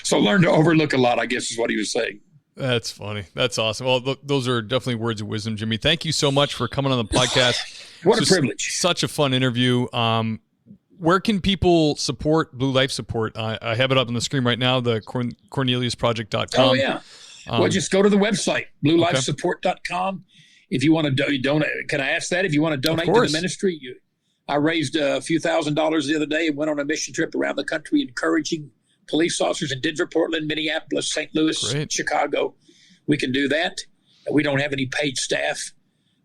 So learn to overlook a lot, I guess, is what he was saying. That's funny. That's awesome. Well, those are definitely words of wisdom, Jimmy. Thank you so much for coming on the podcast. What a privilege. Such a fun interview. Where can people support Blue Life Support? I have it up on the screen right now, the CorneliusProject.com. Oh, yeah. Well, just go to the website, bluelifesupport.com. If you want to donate, can I ask that? If you want to donate to the ministry, I raised a few $1,000s the other day and went on a mission trip around the country encouraging police officers in Denver, Portland, Minneapolis, St. Louis, Chicago. We can do that. We don't have any paid staff,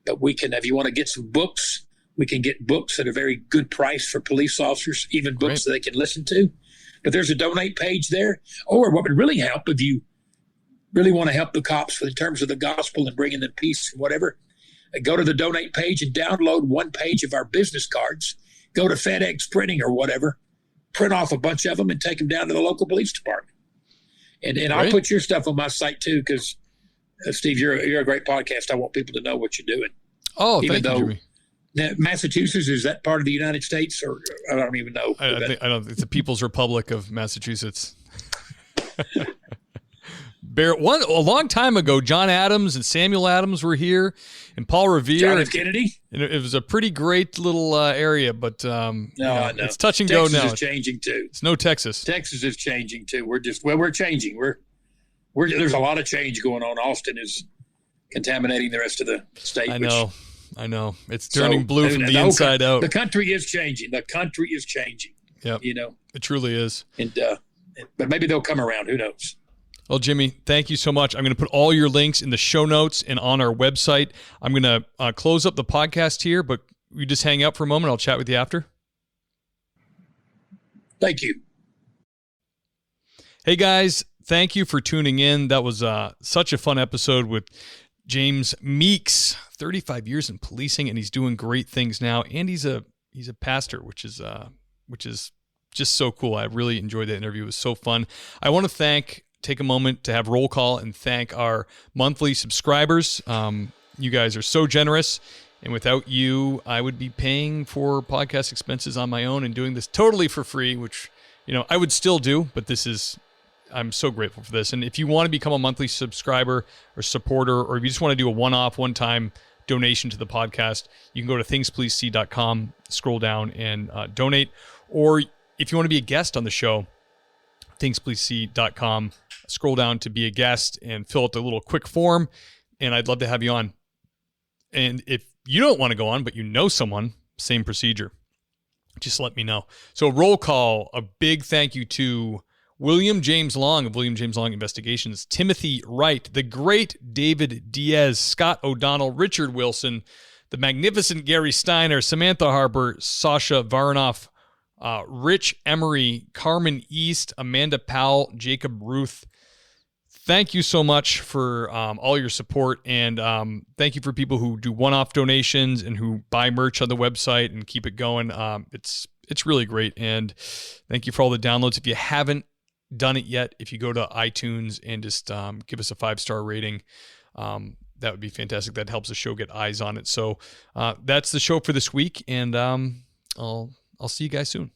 but we can, if you want to get some books, we can get books at a very good price for police officers, even books that they can listen to. But there's a donate page there. Or what would really help if you really want to help the cops in terms of the gospel and bringing them peace and whatever, go to the donate page and download one page of our business cards. Go to FedEx Printing or whatever, print off a bunch of them and take them down to the local police department. And I'll put your stuff on my site too, because Steve, you're a great podcast. I want people to know what you're doing. Oh, thank you, Jimmy. Now, Massachusetts, is that part of the United States, or I don't even know? I don't think it's the People's Republic of Massachusetts. A long time ago, John Adams and Samuel Adams were here, and Paul Revere. John F. Kennedy? It was a pretty great little area, but no. It's touch and go now. Texas is changing too. It's no Texas. Texas is changing too. We're changing. There's a lot of change going on. Austin is contaminating the rest of the state. I know. It's turning blue from the inside out. The country is changing. Yeah, it truly is. And but maybe they'll come around. Who knows? Well, Jimmy, thank you so much. I'm going to put all your links in the show notes and on our website. I'm going to close up the podcast here, but you just hang out for a moment. I'll chat with you after. Thank you. Hey, guys, thank you for tuning in. That was such a fun episode with James Meeks, 35 years in policing, and he's doing great things now. And he's a pastor, which is just so cool. I really enjoyed that interview. It was so fun. I want to take a moment to have roll call and thank our monthly subscribers. You guys are so generous, and without you, I would be paying for podcast expenses on my own and doing this totally for free, which, I would still do, but I'm so grateful for this. And if you want to become a monthly subscriber or supporter, or if you just want to do a one-time donation to the podcast, you can go to thingspleasesee.com, scroll down and donate. Or if you want to be a guest on the show, thingspleasesee.com, scroll down to be a guest and fill out the little quick form, and I'd love to have you on. And if you don't want to go on, but you know someone, same procedure. Just let me know. So roll call, a big thank you to William James Long of William James Long Investigations, Timothy Wright, the great David Diaz, Scott O'Donnell, Richard Wilson, the magnificent Gary Steiner, Samantha Harper, Sasha Varnoff, Rich Emery, Carmen East, Amanda Powell, Jacob Ruth. Thank you so much for all your support, and thank you for people who do one-off donations and who buy merch on the website and keep it going. It's really great, and thank you for all the downloads. If you haven't done it yet, if you go to iTunes and just give us a 5-star rating, that would be fantastic. That helps the show get eyes on it. So that's the show for this week, and I'll see you guys soon.